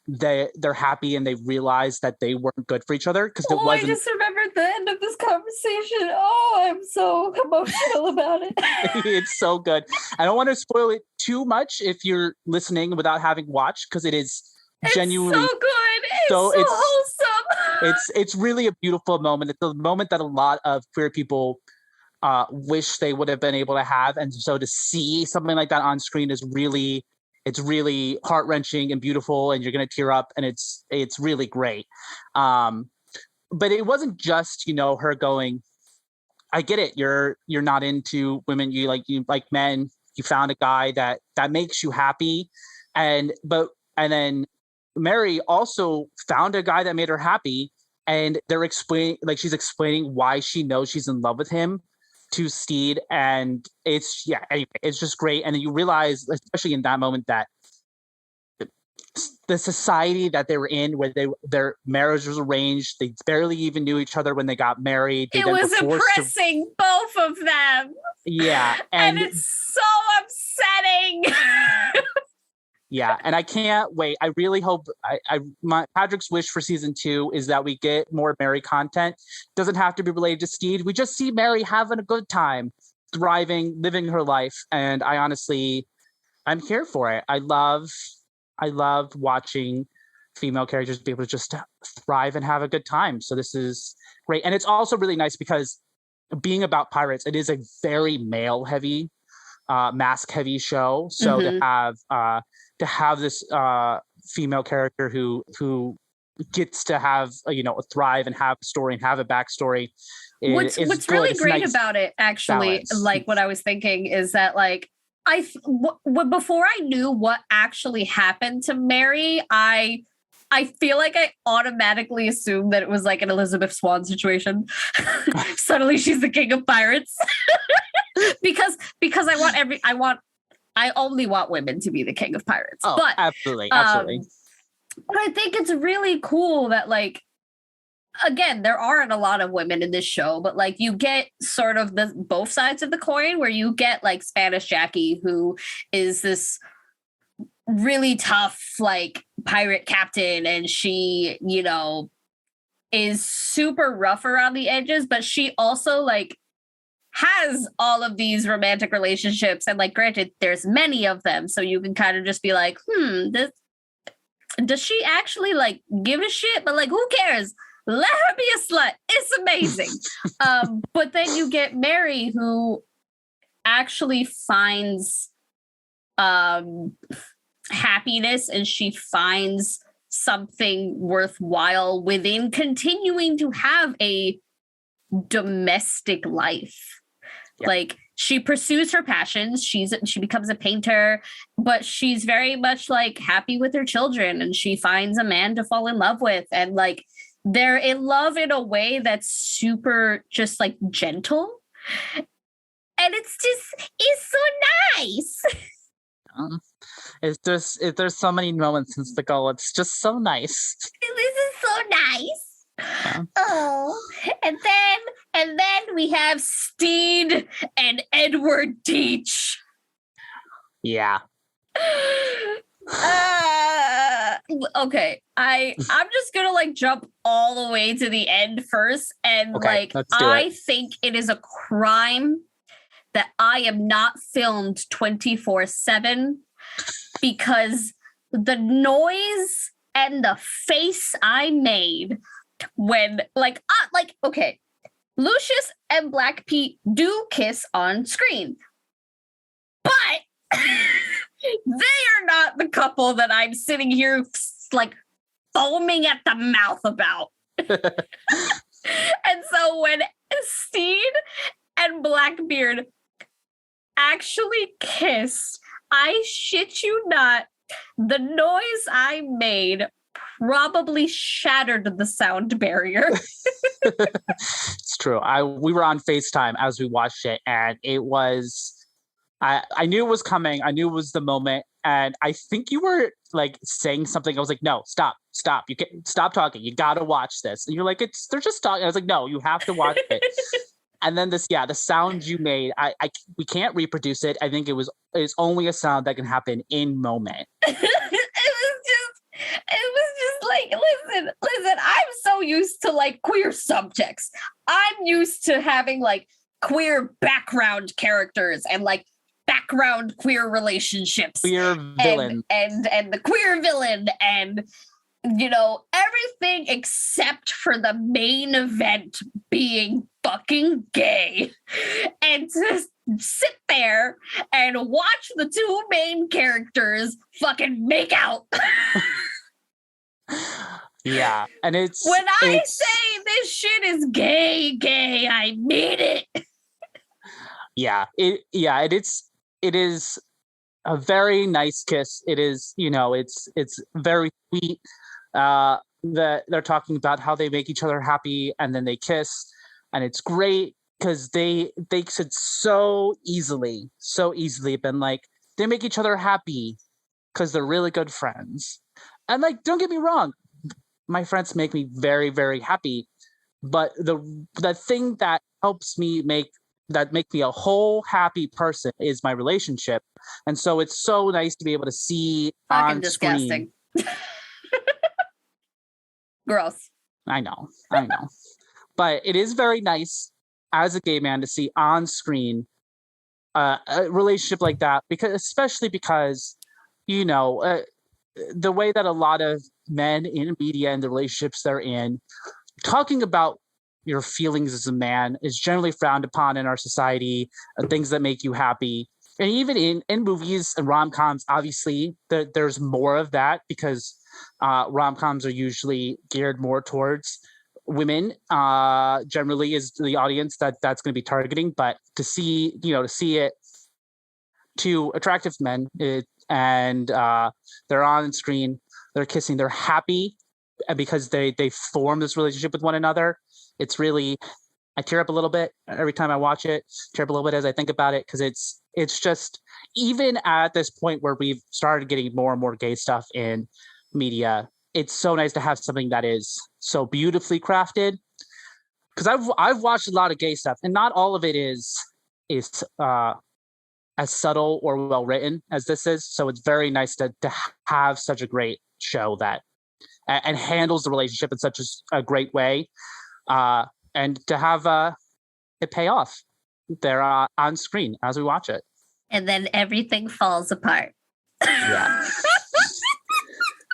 they're happy, and they realize that they weren't good for each other, because it wasn't.
I just remembered the end of this conversation. Oh, I'm so emotional about it.
It's so good. I don't want to spoil it too much if you're listening without having watched, because it is genuinely
so good. It's so wholesome.
It's really a beautiful moment. It's a moment that a lot of queer people wish they would have been able to have, and so to see something like that on screen is really heart-wrenching and beautiful, and you're going to tear up, and it's really great. But it wasn't just her going, I get it, you're not into women, you like men, you found a guy that makes you happy, and then Mary also found a guy that made her happy, and she's explaining why she knows she's in love with him to Stede, and anyway, it's just great. And then you realize, especially in that moment, that the society that they were in, where their marriage was arranged, they barely even knew each other when they got married.
It was oppressing both of them.
Yeah,
and it's so upsetting.
Yeah, and I can't wait. I really hope Patrick's wish for season 2 is that we get more Mary content. Doesn't have to be related to Stede. We just see Mary having a good time, thriving, living her life, and I'm here for it. I love watching female characters be able to just thrive and have a good time. So this is great, and it's also really nice because being about pirates, it is a very male-heavy, mask-heavy show. So to have this female character who gets to have thrive and have a story and have a backstory.
What's really great about it, actually,
balance.
Like what I was thinking is that like before I knew what actually happened to Mary, I feel like I automatically assumed that it was like an Elizabeth Swann situation. Suddenly she's the king of pirates. because I want I only want women to be the king of pirates.
Oh,
but
absolutely.
But I think it's really cool that, like, again, there aren't a lot of women in this show, but like you get sort of the both sides of the coin, where you get like Spanish Jackie, who is this really tough like pirate captain, and she, you know, is super rough around the edges, but she also like has all of these romantic relationships, and like granted there's many of them, so you can kind of just be like, does she actually like give a shit? But like, who cares? Let her be a slut. It's amazing. But then you get Mary, who actually finds happiness, and she finds something worthwhile within continuing to have a domestic life. Yeah. Like, she pursues her passions. She becomes a painter, but she's very much like happy with her children, and she finds a man to fall in love with, and like they're in love in a way that's super just like gentle, and it's so nice.
There's so many moments since the goal. It's just so nice.
This is so nice. Yeah. Oh, and then we have Stede and Edward Teach.
Yeah.
Okay. I'm just gonna like jump all the way to the end first, and
okay,
like I think it is a crime that I am not filmed 24/7, because the noise and the face I made when okay, Lucius and Black Pete do kiss on screen, but they are not the couple that I'm sitting here like foaming at the mouth about. And so when Stede and Blackbeard actually kissed, I shit you not, the noise I made probably shattered the sound barrier.
It's true. We were on FaceTime as we watched it, and it was, I knew it was coming. I knew it was the moment. And I think you were like saying something. I was like, no, stop. You can't stop talking. You got to watch this. And you're like, they're just talking. I was like, no, you have to watch it. And then the sound you made, we can't reproduce it. I think it's only a sound that can happen in moment.
It was just like, listen, I'm so used to like queer subjects. I'm used to having like queer background characters and like background queer relationships.
Queer villain.
And the queer villain, and you know, everything except for the main event being fucking gay. And to sit there and watch the two main characters fucking make out.
Yeah, and I
say this shit is gay, I mean it.
Yeah, it is a very nice kiss. It is, you know, it's very sweet. That they're talking about how they make each other happy, and then they kiss, and it's great because they could so easily been like, they make each other happy because they're really good friends. And like, don't get me wrong, my friends make me very, very happy, but the thing that helps me make me a whole happy person is my relationship. And so it's so nice to be able to see
fucking
on
disgusting
screen.
Gross.
I know. But it is very nice as a gay man to see on screen a relationship like that, especially because, you know, the way that a lot of men in media and the relationships they're in, talking about your feelings as a man is generally frowned upon in our society, things that make you happy. And even in movies and rom-coms, obviously, there's more of that, because rom-coms are usually geared more towards women, generally is the audience that's going to be targeting. But to see it to attractive men, and they're on screen, they're kissing, they're happy because they form this relationship with one another. It's really, I tear up a little bit every time I watch it, tear up a little bit as I think about it, because It's just, even at this point where we've started getting more and more gay stuff in media, it's so nice to have something that is so beautifully crafted. Because I've watched a lot of gay stuff, and not all of it is as subtle or well written as this is. So it's very nice to have such a great show that and handles the relationship in such a great way, and to have it pay off there on screen as we watch it.
And then everything falls apart.
Yeah.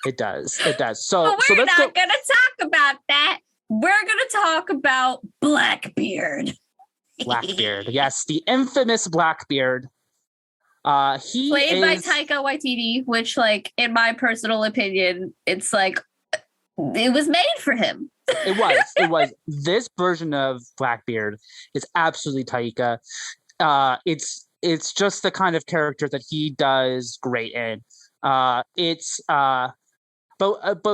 It does. So,
but we're
let's
not going to talk about that. We're going to talk about Blackbeard.
Blackbeard. Yes, the infamous Blackbeard. He
played by Taika Waititi, which, like, in my personal opinion, it's like it was made for him.
It was. This version of Blackbeard is absolutely Taika. It's just the kind of character that he does great in. But I've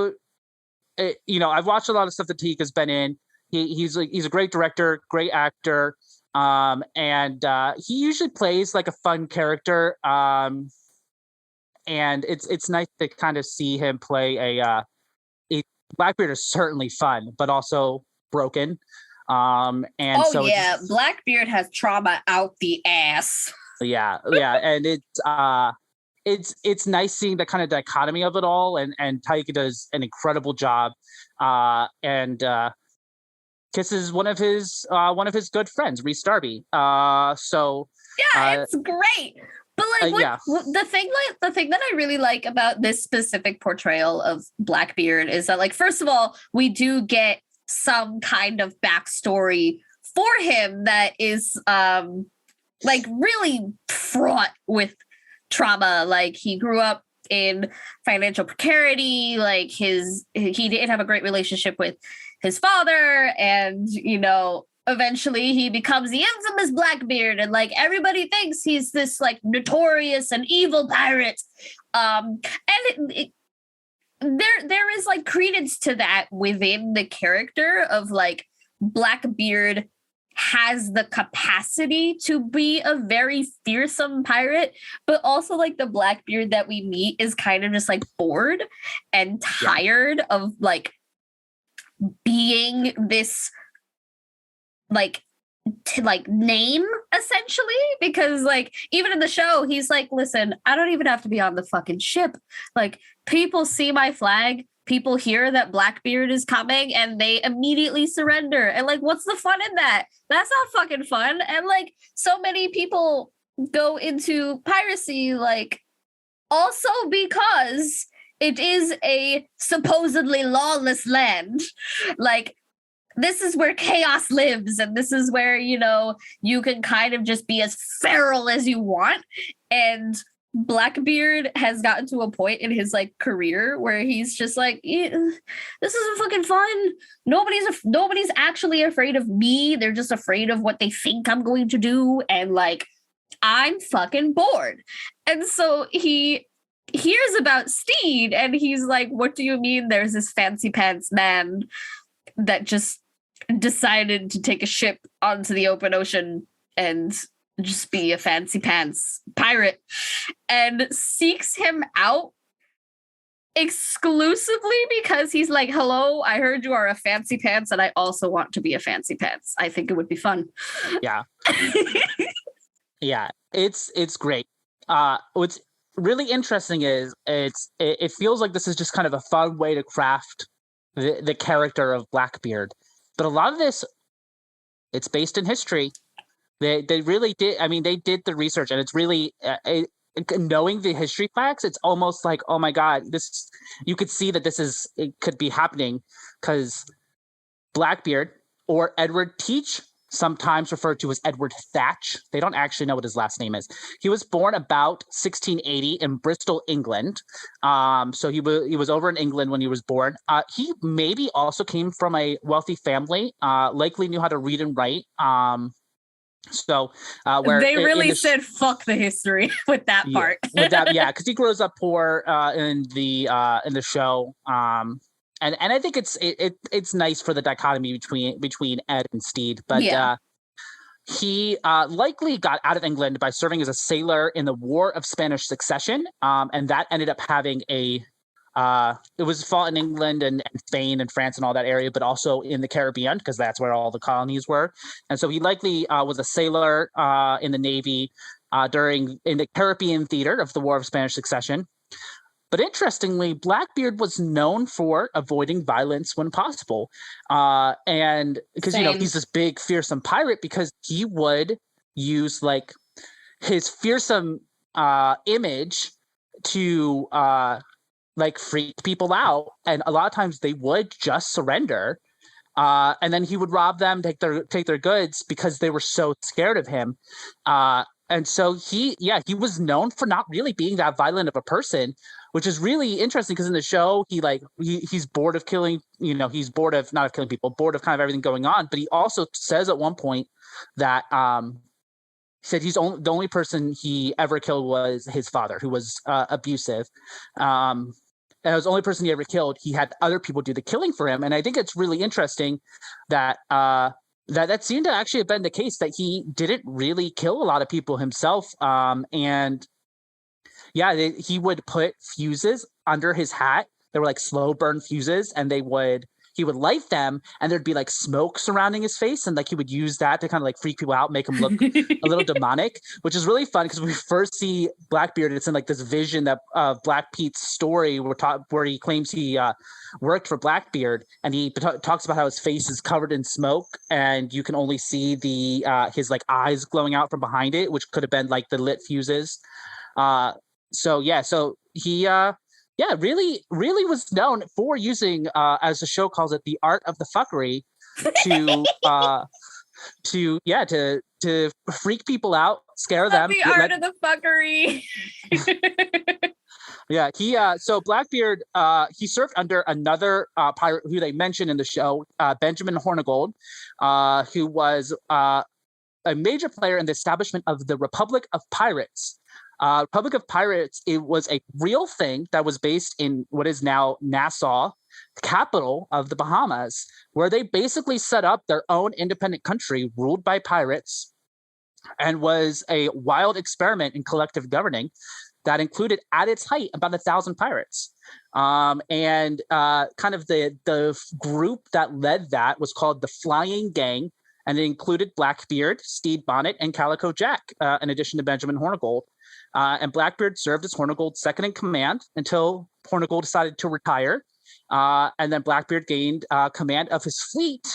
watched a lot of stuff that Taika's been in. He's a great director, great actor, and he usually plays like a fun character. And it's nice to kind of see him play a Blackbeard is certainly fun, but also broken.
Blackbeard has trauma out the ass.
Yeah, and it's nice seeing the kind of dichotomy of it all, and Taika does an incredible job, and kisses one of his good friends, Rhys Darby.
It's great. But the thing that I really like about this specific portrayal of Blackbeard is that, like, first of all, we do get some kind of backstory for him that is like really fraught with trauma. Like, he grew up in financial precarity, like he didn't have a great relationship with his father, and eventually he becomes the infamous Blackbeard, and like everybody thinks he's this like notorious and evil pirate. There is like credence to that within the character of like Blackbeard has the capacity to be a very fearsome pirate, but also like the Blackbeard that we meet is kind of just like bored and tired of like being this like name, essentially, because like even in the show he's like, listen, I don't even have to be on the fucking ship. Like, people see my flag, people hear that Blackbeard is coming, and they immediately surrender. And like, what's the fun in that? That's not fucking fun. And like, so many people go into piracy, like, also because it is a supposedly lawless land. Like, this is where chaos lives, and this is where, you can kind of just be as feral as you want. And Blackbeard has gotten to a point in his like career where he's just like, this isn't fucking fun. Nobody's actually afraid of me. They're just afraid of what they think I'm going to do. And like, I'm fucking bored. And so he hears about Stede, and he's like, what do you mean there's this fancy pants man that just decided to take a ship onto the open ocean and just be a fancy pants pirate, and seeks him out exclusively because he's like, hello, I heard you are a fancy pants, and I also want to be a fancy pants. I think it would be fun.
Yeah. Yeah, it's great. What's really interesting is it feels like this is just kind of a fun way to craft the character of Blackbeard. But a lot of this, it's based in history. They really did. I mean, they did the research, and it's really knowing the history facts. It's almost like, oh my God, this. You could see that it could be happening, because Blackbeard, or Edward Teach, sometimes referred to as Edward Thatch. They don't actually know what his last name is. He was born about 1680 in Bristol, England. So he was over in England when he was born. He maybe also came from a wealthy family, likely knew how to read and write. Where
they really said fuck the history with that part.
With that, yeah, because he grows up poor in the show. And I think it's nice for the dichotomy between Ed and Stede, but he likely got out of England by serving as a sailor in the War of Spanish Succession, and that ended up having it was fought in England and Spain and France and all that area, but also in the Caribbean, because that's where all the colonies were. And so he likely was a sailor in the Navy in the Caribbean theater of the War of Spanish Succession. But interestingly, Blackbeard was known for avoiding violence when possible. And because, he's this big, fearsome pirate, because he would use like his fearsome image to like freak people out. And a lot of times they would just surrender. And then he would rob them, take their goods because they were so scared of him. And so he was known for not really being that violent of a person, which is really interesting because in the show, he's bored of killing, he's bored of not of killing people, bored of kind of everything going on. But he also says at one point that he said the only person he ever killed was his father, who was abusive. And it was the only person he ever killed. He had other people do the killing for him. And I think it's really interesting that that seemed to actually have been the case, that he didn't really kill a lot of people himself. He would put fuses under his hat. They were like slow burn fuses, and he would light them, and there'd be like smoke surrounding his face, and like he would use that to kind of like freak people out, make him look a little demonic, which is really fun because when we first see Blackbeard, it's in like this vision that Black Pete's story where he claims he worked for Blackbeard, and he talks about how his face is covered in smoke, and you can only see his like eyes glowing out from behind it, which could have been like the lit fuses. So he really, really was known for using, as the show calls it, the art of the fuckery to freak people out, scare them.
The art of the fuckery.
So Blackbeard, he served under another pirate who they mentioned in the show, Benjamin Hornigold, who was a major player in the establishment of the Republic of Pirates. Republic of Pirates, it was a real thing that was based in what is now Nassau, capital of the Bahamas, where they basically set up their own independent country ruled by pirates, and was a wild experiment in collective governing that included at its height about 1,000 pirates. Kind of the group that led that was called the Flying Gang, and it included Blackbeard, Stede Bonnet, and Calico Jack, in addition to Benjamin Hornigold. And Blackbeard served as Hornigold's second in command until Hornigold decided to retire. And then Blackbeard gained command of his fleet.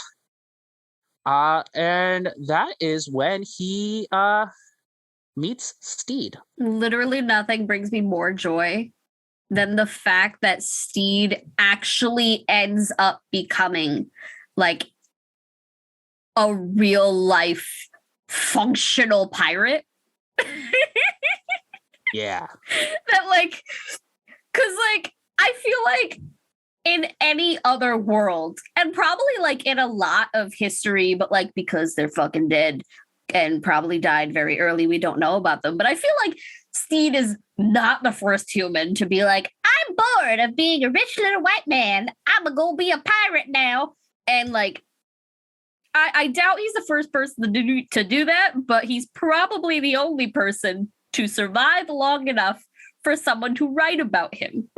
And that is when he meets Stede.
Literally nothing brings me more joy than the fact that Stede actually ends up becoming like a real life functional pirate.
Yeah.
That like, because like I feel like in any other world, and probably like in a lot of history, but like because they're fucking dead and probably died very early, we don't know about them. But I feel like Stede is not the first human to be like, I'm bored of being a rich little white man. I'm gonna go be a pirate now. And like, I doubt he's the first person to do that, but he's probably the only person to survive long enough for someone to write about him.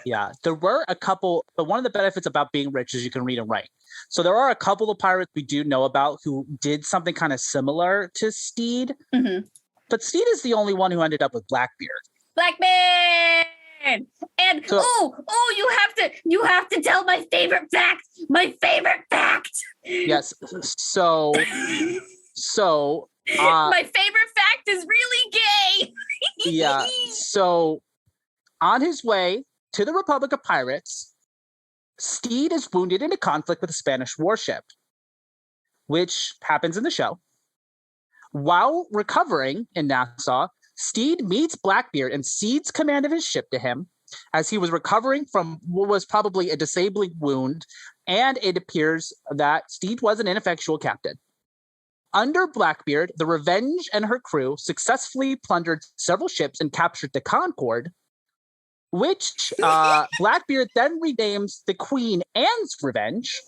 Yeah, there were a couple, but one of the benefits about being rich is you can read and write. So there are a couple of pirates we do know about who did something kind of similar to Stede.
Mm-hmm.
But Stede is the only one who ended up with Blackbeard.
Blackbeard! And
so,
you have to tell my favorite fact. My favorite fact.
Yes. So
my favorite fact is really gay.
Yeah. So on his way to the Republic of Pirates, Stede is wounded in a conflict with a Spanish warship, which happens in the show. While recovering in Nassau, Stede meets Blackbeard and cedes command of his ship to him as he was recovering from what was probably a disabling wound, and it appears that Stede was an ineffectual captain. Under Blackbeard, the Revenge and her crew successfully plundered several ships and captured the Concord, which Blackbeard then renames the Queen Anne's Revenge,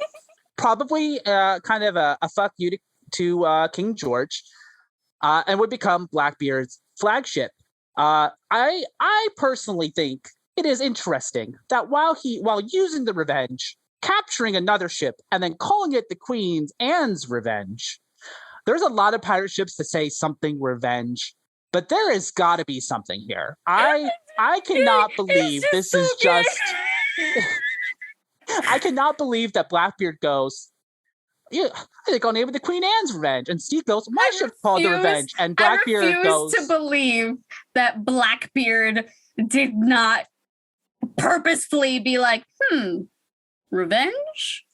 probably kind of a fuck you to King George, and would become Blackbeard's flagship. I personally think it is interesting that while using the Revenge, capturing another ship, and then calling it the Queen Anne's Revenge, there's a lot of pirate ships that say something Revenge, but there has got to be something here. I cannot believe this is just. I cannot believe that Blackbeard goes, yeah, I think I'll name it the Queen Anne's Revenge. And Stede goes, my ship's called the Revenge. And Blackbeard goes,
to believe that Blackbeard did not purposefully be like, Revenge?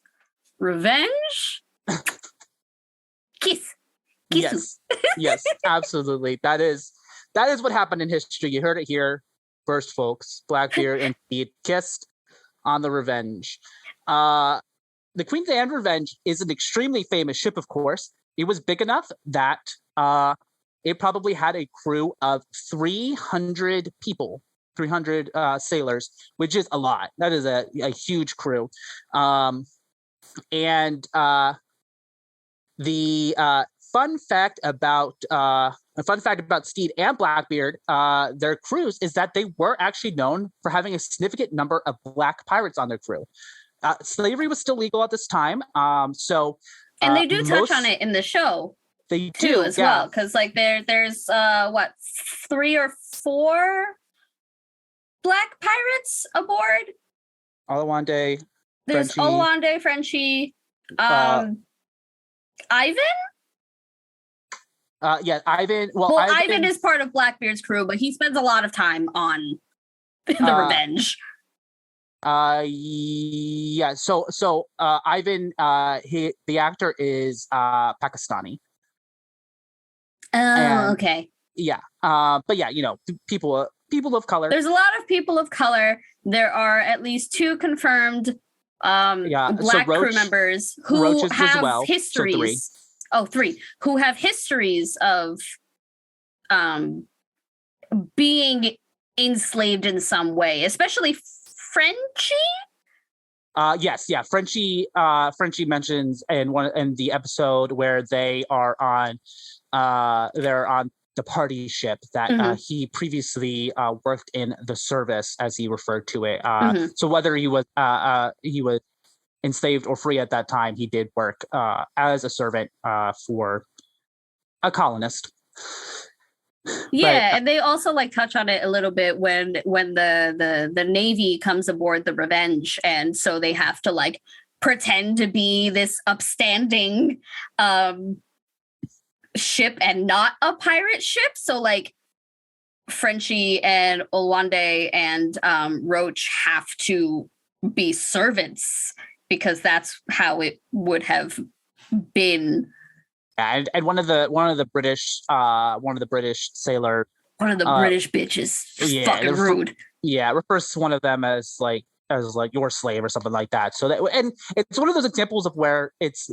Kiss.
Yes, absolutely. That is what happened in history. You heard it here first, folks. Blackbeard and Stede kissed on the Revenge. The Queen Anne Revenge is an extremely famous ship, of course. It was big enough that it probably had a crew of 300 people, 300 sailors, which is a lot. That is a huge crew. And the fun fact about Stede and Blackbeard, their crews, is that they were actually known for having a significant number of black pirates on their crew. Slavery was still legal at this time, and
they do touch on it in the show.
They
do as well, because like there's 3 or 4 black pirates aboard.
Olawande.
There's Olawande, Frenchie, Ivan.
Ivan.
Well, Ivan is part of Blackbeard's crew, but he spends a lot of time on the Revenge.
Yeah. So Ivan, the actor is Pakistani.
Oh, okay.
Yeah. But yeah, people of color.
There's a lot of people of color. There are at least 2 confirmed black crew members who have histories. So 3 who have histories of being enslaved in some way, especially Frenchie.
Yes, yeah. Frenchie mentions in the episode where they're on the party ship that he previously worked in the service, as he referred to it. So whether he was enslaved or free at that time, he did work as a servant for a colonist.
Yeah, and they also touch on it a little bit when the Navy comes aboard the Revenge, and so they have to pretend to be this upstanding ship and not a pirate ship. So Frenchie and Olawande and Roach have to be servants because that's how it would have been.
And one of the British sailor,
one of the British bitches, fucking rude.
Yeah, refers to one of them as your slave or something like that. So and it's one of those examples of where it's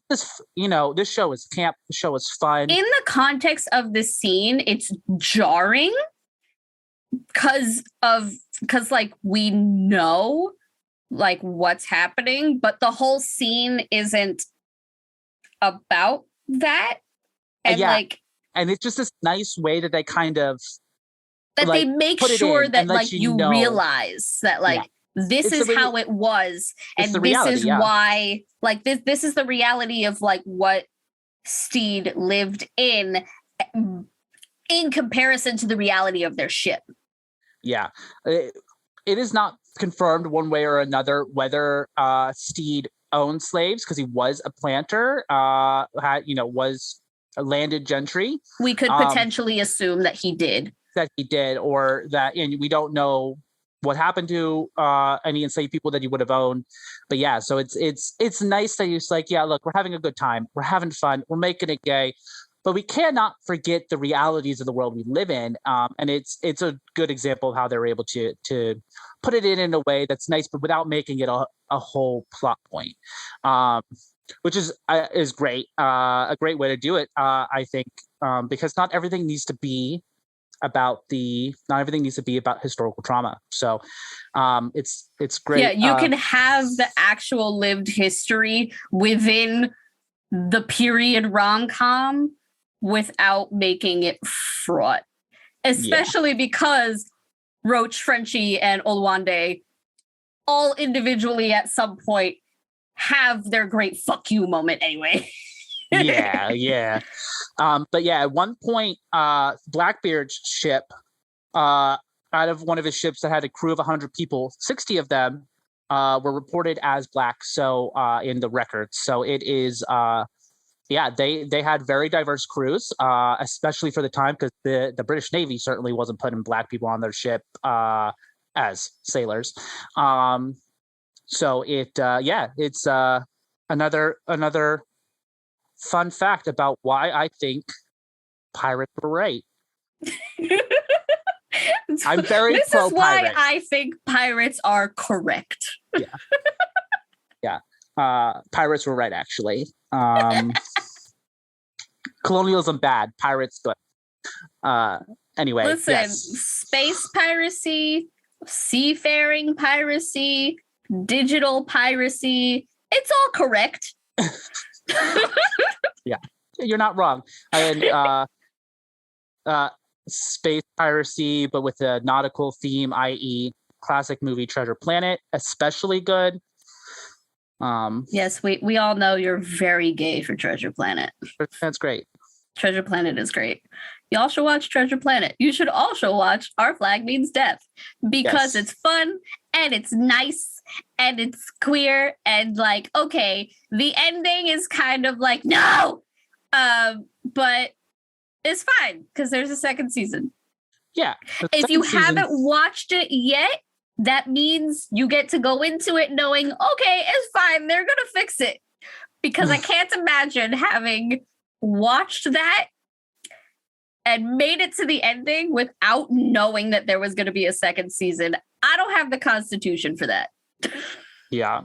this, this show is camp, the show is fun.
In the context of this scene, it's jarring because we know what's happening, but the whole scene isn't about that. And
and it's just this nice way that they kind of
they make sure that you realize that this is how it was, and this is why this is the reality of what Stede lived in comparison to the reality of their ship.
Yeah, it is not confirmed one way or another whether Stede owned slaves, because he was a planter, was a landed gentry.
We could potentially assume that he did,
or that, and we don't know what happened to any enslaved people that he would have owned. But yeah, so it's nice that he's look, we're having a good time, we're having fun, we're making it gay, but we cannot forget the realities of the world we live in. And it's a good example of how they're able to put it in a way that's nice, but without making it a whole plot point, which is great. A great way to do it, I think, because not everything needs to be about historical trauma. So it's great.
Yeah, you can have the actual lived history within the period rom-com without making it fraught. Especially because Roach, Frenchie, and Olwande all individually at some point have their great fuck you moment anyway.
Yeah. But yeah, at one point, Blackbeard's ship, out of one of his ships that had a crew of 100 people, 60 of them were reported as black. So in the records, so it is. They had very diverse crews, especially for the time, because the British Navy certainly wasn't putting black people on their ship as sailors. So it's another fun fact about why I think pirates were right. I'm very
This
pro
is why
pirate.
I think pirates are correct.
Yeah. Pirates were right, actually. Colonialism bad, pirates good. Anyway,
Listen,
yes.
space piracy, seafaring piracy, digital piracy, it's all correct.
Yeah, you're not wrong. And space piracy, but with a nautical theme, i.e. classic movie Treasure Planet, especially good.
Yes, we all know you're very gay for Treasure Planet.
That's great.
Treasure Planet is great. Y'all should watch Treasure Planet. You should also watch Our Flag Means Death, because it's fun and it's nice and it's queer and like, okay, the ending is kind of like, no, but it's fine because there's a second season.
Yeah.
If you haven't watched it yet, that means you get to go into it knowing, okay, it's fine. They're going to fix it. Because I can't imagine having watched that and made it to the ending without knowing that there was going to be a second season. I don't have the constitution for that.
Yeah.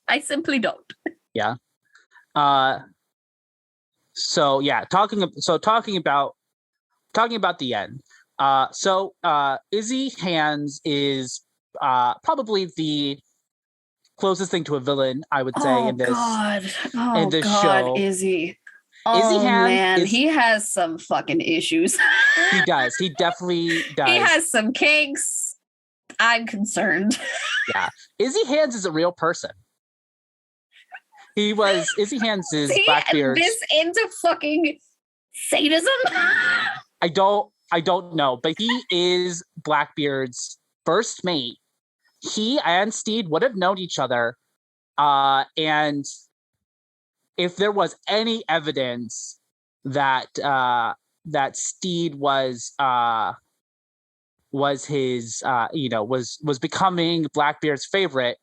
I simply don't.
Yeah. So yeah, talking about the end. Izzy Hands is probably the closest thing to a villain, I would say, in this show.
Izzy.
Izzy Hands
man, he has some fucking issues.
He does. He definitely does.
He has some kinks. I'm concerned.
Yeah. Izzy Hands is a real person. Izzy Hands is Blackbeard's.
This into fucking sadism?
I don't know, but he is Blackbeard's first mate. He and Stede would have known each other, and if there was any evidence that Stede was his was becoming Blackbeard's favorite,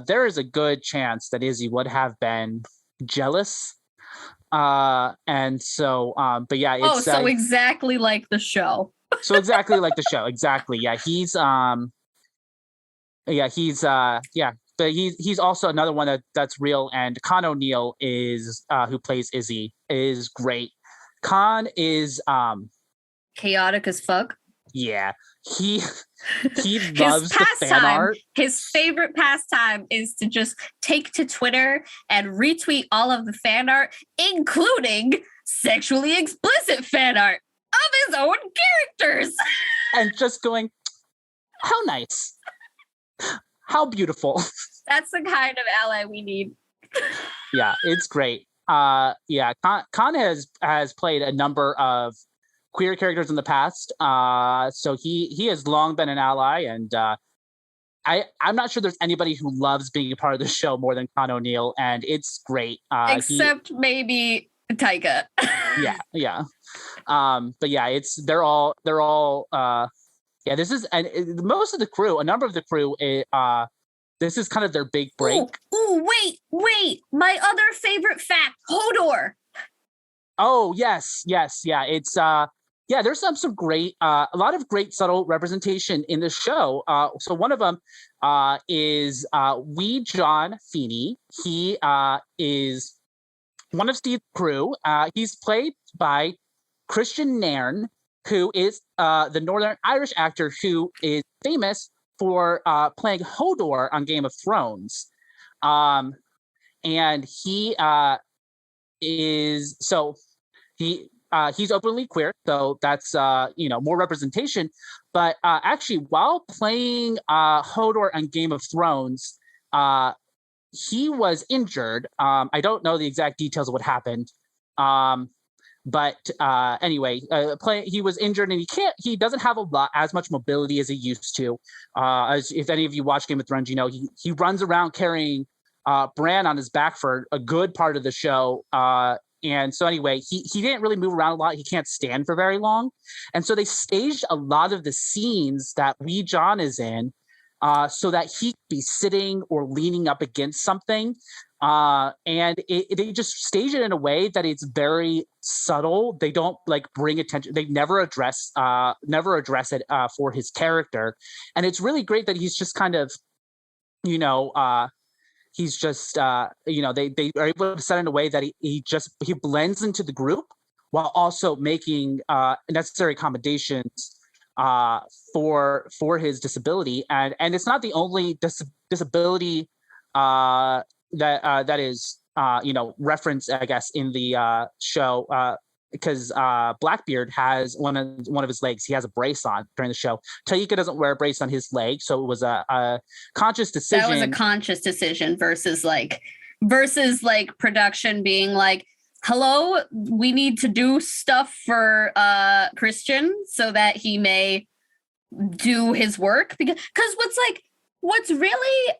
there is a good chance that Izzy would have been jealous. And so, but yeah, it's
so exactly like the show.
So exactly like the show. Exactly. Yeah. But he's also another one that's real. And Con O'Neill is who plays Izzy is great. Con is
chaotic as fuck.
Yeah. He loves the fan art.
His favorite pastime is to just take to Twitter and retweet all of the fan art, including sexually explicit fan art of his own characters.
And just going, how nice. How beautiful.
That's the kind of ally we need.
Yeah, it's great. Con has played a number of queer characters in the past. So he has long been an ally, and I'm not sure there's anybody who loves being a part of the show more than Con O'Neill, and it's great.
Except maybe Taika.
Yeah. But yeah, they're all this is, and most of the crew, a number of the crew, this is kind of their big break.
Ooh, wait. My other favorite fact, Hodor.
Oh, yes. Yeah. It's, there's some great, a lot of great subtle representation in the show. So one of them is Wee John Feeney. He is one of Stede's crew. He's played by Christian Nairn, who is the Northern Irish actor who is famous for playing Hodor on Game of Thrones. And he is so he's openly queer, so that's more representation. But actually, while playing Hodor on Game of Thrones, he was injured. I don't know the exact details of what happened. But anyway, he was injured, and he doesn't have as much mobility as he used to. As if any of you watch Game of Thrones, he runs around carrying Bran on his back for a good part of the show. And so anyway, he didn't really move around a lot. He can't stand for very long. And so they staged a lot of the scenes that Wee John is in so that he could be sitting or leaning up against something. And they just stage it in a way that it's very subtle. They don't like bring attention. They never address it for his character. And it's really great that he's just kind of, he's just they are able to set in a way that he blends into the group while also making necessary accommodations for his disability. And it's not the only disability that is referenced, I guess, in the show, because Blackbeard has one of his legs. He has a brace on during the show. Taika doesn't wear a brace on his leg, so it was a conscious decision.
That was a conscious decision versus production being like, hello, we need to do stuff for Christian so that he may do his work. Because what's really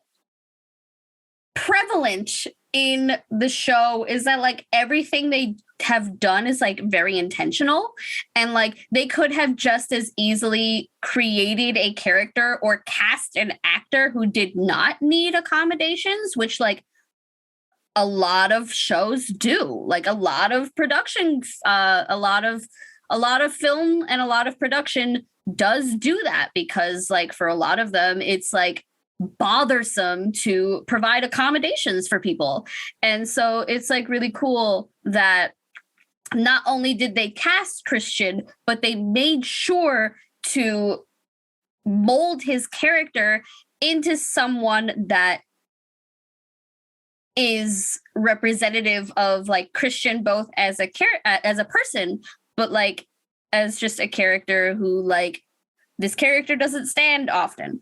prevalent in the show is that like everything they have done is like very intentional, and like they could have just as easily created a character or cast an actor who did not need accommodations, which like a lot of shows do. Like a lot of production, a lot of film and a lot of production does do that, because like for a lot of them it's like bothersome to provide accommodations for people. And so it's like really cool that not only did they cast Christian, but they made sure to mold his character into someone that is representative of like Christian, both as a person, but like as just a character who like this character doesn't stand often.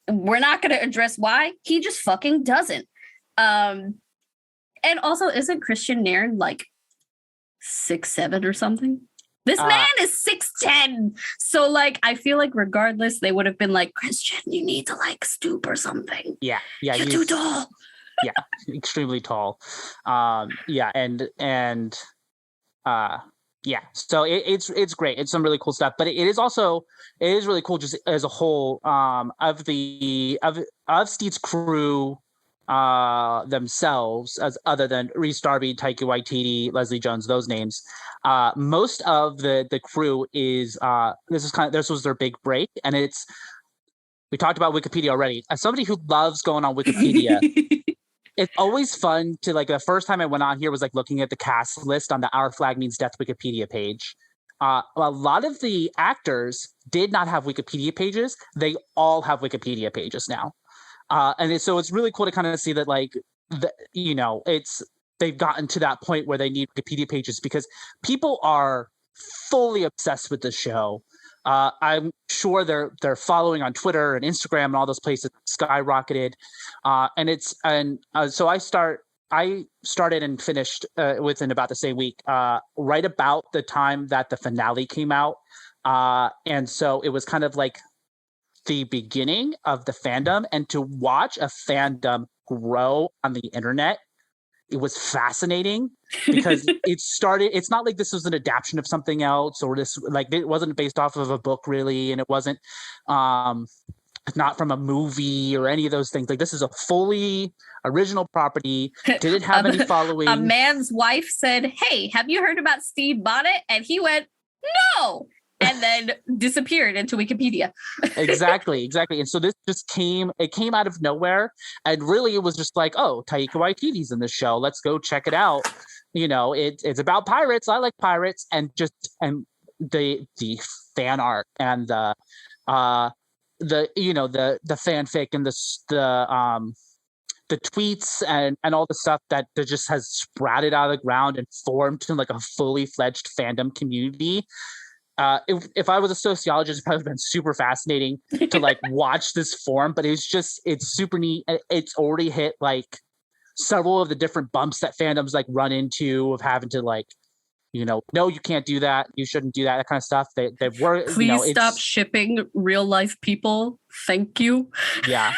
We're not going to address why. He just fucking doesn't. And also, isn't Christian Nairn like 6'7" or something? This man is 6'10". So like, I feel like regardless, they would have been like, Christian, you need to like stoop or something.
Yeah.
You're too tall.
Yeah, extremely tall. Yeah, so it's great. It's some really cool stuff, but it is really cool just as a whole of Stede's crew themselves, as other than Rhys Darby, Taika Waititi, Leslie Jones, those names. Most of the crew is this was their big break, and we talked about Wikipedia already. As somebody who loves going on Wikipedia. It's always fun to like, the first time I went on here was like looking at the cast list on the Our Flag Means Death Wikipedia page. A lot of the actors did not have Wikipedia pages. They all have Wikipedia pages now. So it's really cool to kind of see that like, they've gotten to that point where they need Wikipedia pages because people are fully obsessed with the show. I'm sure they're following on Twitter and Instagram and all those places skyrocketed. So I started and finished within about the same week, right about the time that the finale came out. And so it was kind of like the beginning of the fandom, and to watch a fandom grow on the internet, it was fascinating because it's not like this was an adaptation of something else, or this, like, it wasn't based off of a book really. And it wasn't, not from a movie or any of those things. Like, this is a fully original property. Didn't have any following.
A man's wife said, "Hey, have you heard about Stede Bonnet?" And he went, "No." And then disappeared into Wikipedia.
Exactly. And so this just came out of nowhere. And really it was just like, oh, Taika Waititi's in the show. Let's go check it out. It's about pirates. I like pirates. And the fan art and the fanfic and the tweets and all the stuff that just has sprouted out of the ground and formed to like a fully fledged fandom community. If I was a sociologist, it probably would have been super fascinating to like watch this form, but it's super neat. It's already hit like several of the different bumps that fandoms like run into of having to like, no, you can't do that. You shouldn't do that kind of stuff. They were,
Please stop shipping real life people. Thank you.
Yeah.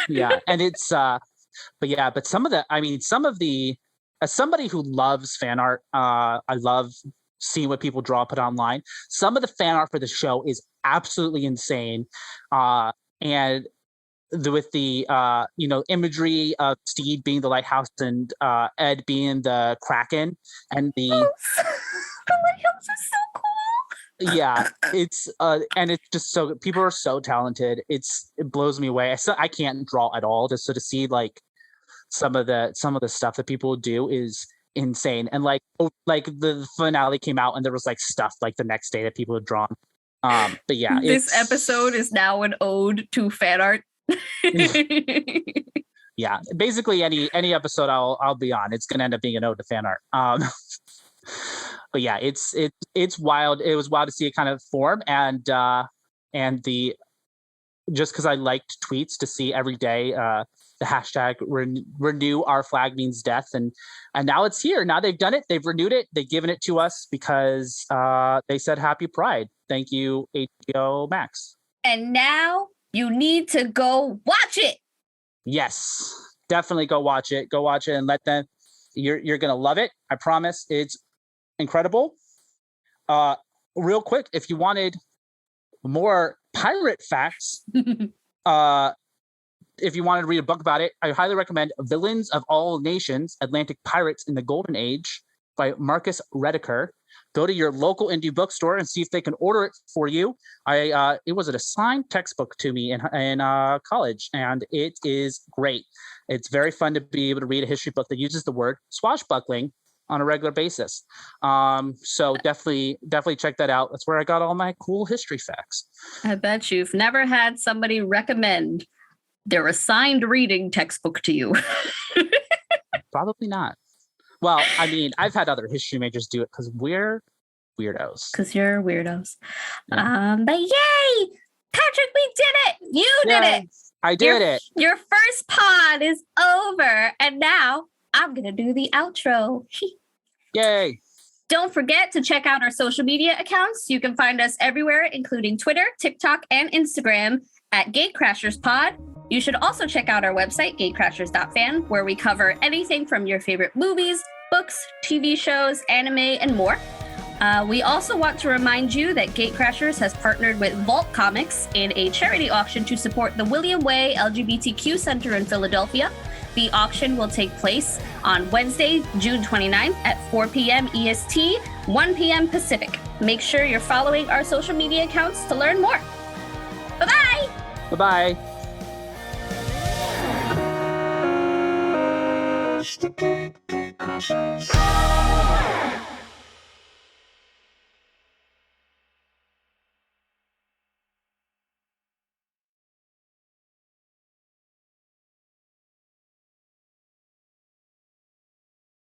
And it's, but some of the, as somebody who loves fan art, I love seeing what people draw, put online. Some of the fan art for the show is absolutely insane. And with the imagery of Stede being the lighthouse and Ed being the Kraken, and the
lighthouse is so cool.
Yeah, it's and it's just so people are so talented. It blows me away. I can't draw at all. Just so to see like some of the stuff that people do is insane. And like the finale came out and there was like stuff like the next day that people had drawn. But yeah,
this episode is now an ode to fan art.
Yeah, basically any episode I'll be on, it's gonna end up being an ode to fan art. But yeah, it's wild. It was wild to see it kind of form, and the just because I liked tweets to see every day the hashtag renew our flag means death, and now it's here. Now they've done it. They've renewed it. They've given it to us because they said Happy Pride. Thank you, HBO Max.
And now you need to go watch it.
Yes, definitely go watch it. Go watch it and let them. You're gonna love it. I promise. It's incredible. Real quick, if you wanted more pirate facts, if you wanted to read a book about it, I highly recommend Villains of All Nations, Atlantic Pirates in the Golden Age by Marcus Rediker. Go to your local indie bookstore and see if they can order it for you. It was an assigned textbook to me in college, and it is great. It's very fun to be able to read a history book that uses the word swashbuckling on a regular basis. So definitely check that out. That's where I got all my cool history facts.
I bet you've never had somebody recommend their assigned reading textbook to you.
Probably not. Well, I mean, I've had other history majors do it because we're weirdos.
Because you're weirdos.
Yeah.
But yay! Patrick, we did it! You did it!
I did it!
Your first pod is over, and now I'm going to do the outro.
Yay!
Don't forget to check out our social media accounts. You can find us everywhere, including Twitter, TikTok, and Instagram at GateCrashersPod. You should also check out our website, gatecrashers.fan, where we cover anything from your favorite movies, books, TV shows, anime, and more. We also want to remind you that Gatecrashers has partnered with Vault Comics in a charity auction to support the William Way LGBTQ Center in Philadelphia. The auction will take place on Wednesday, June 29th at 4 p.m. EST, 1 p.m. Pacific. Make sure you're following our social media accounts to learn more. Bye-bye!
Bye-bye!
Stede Bonnet.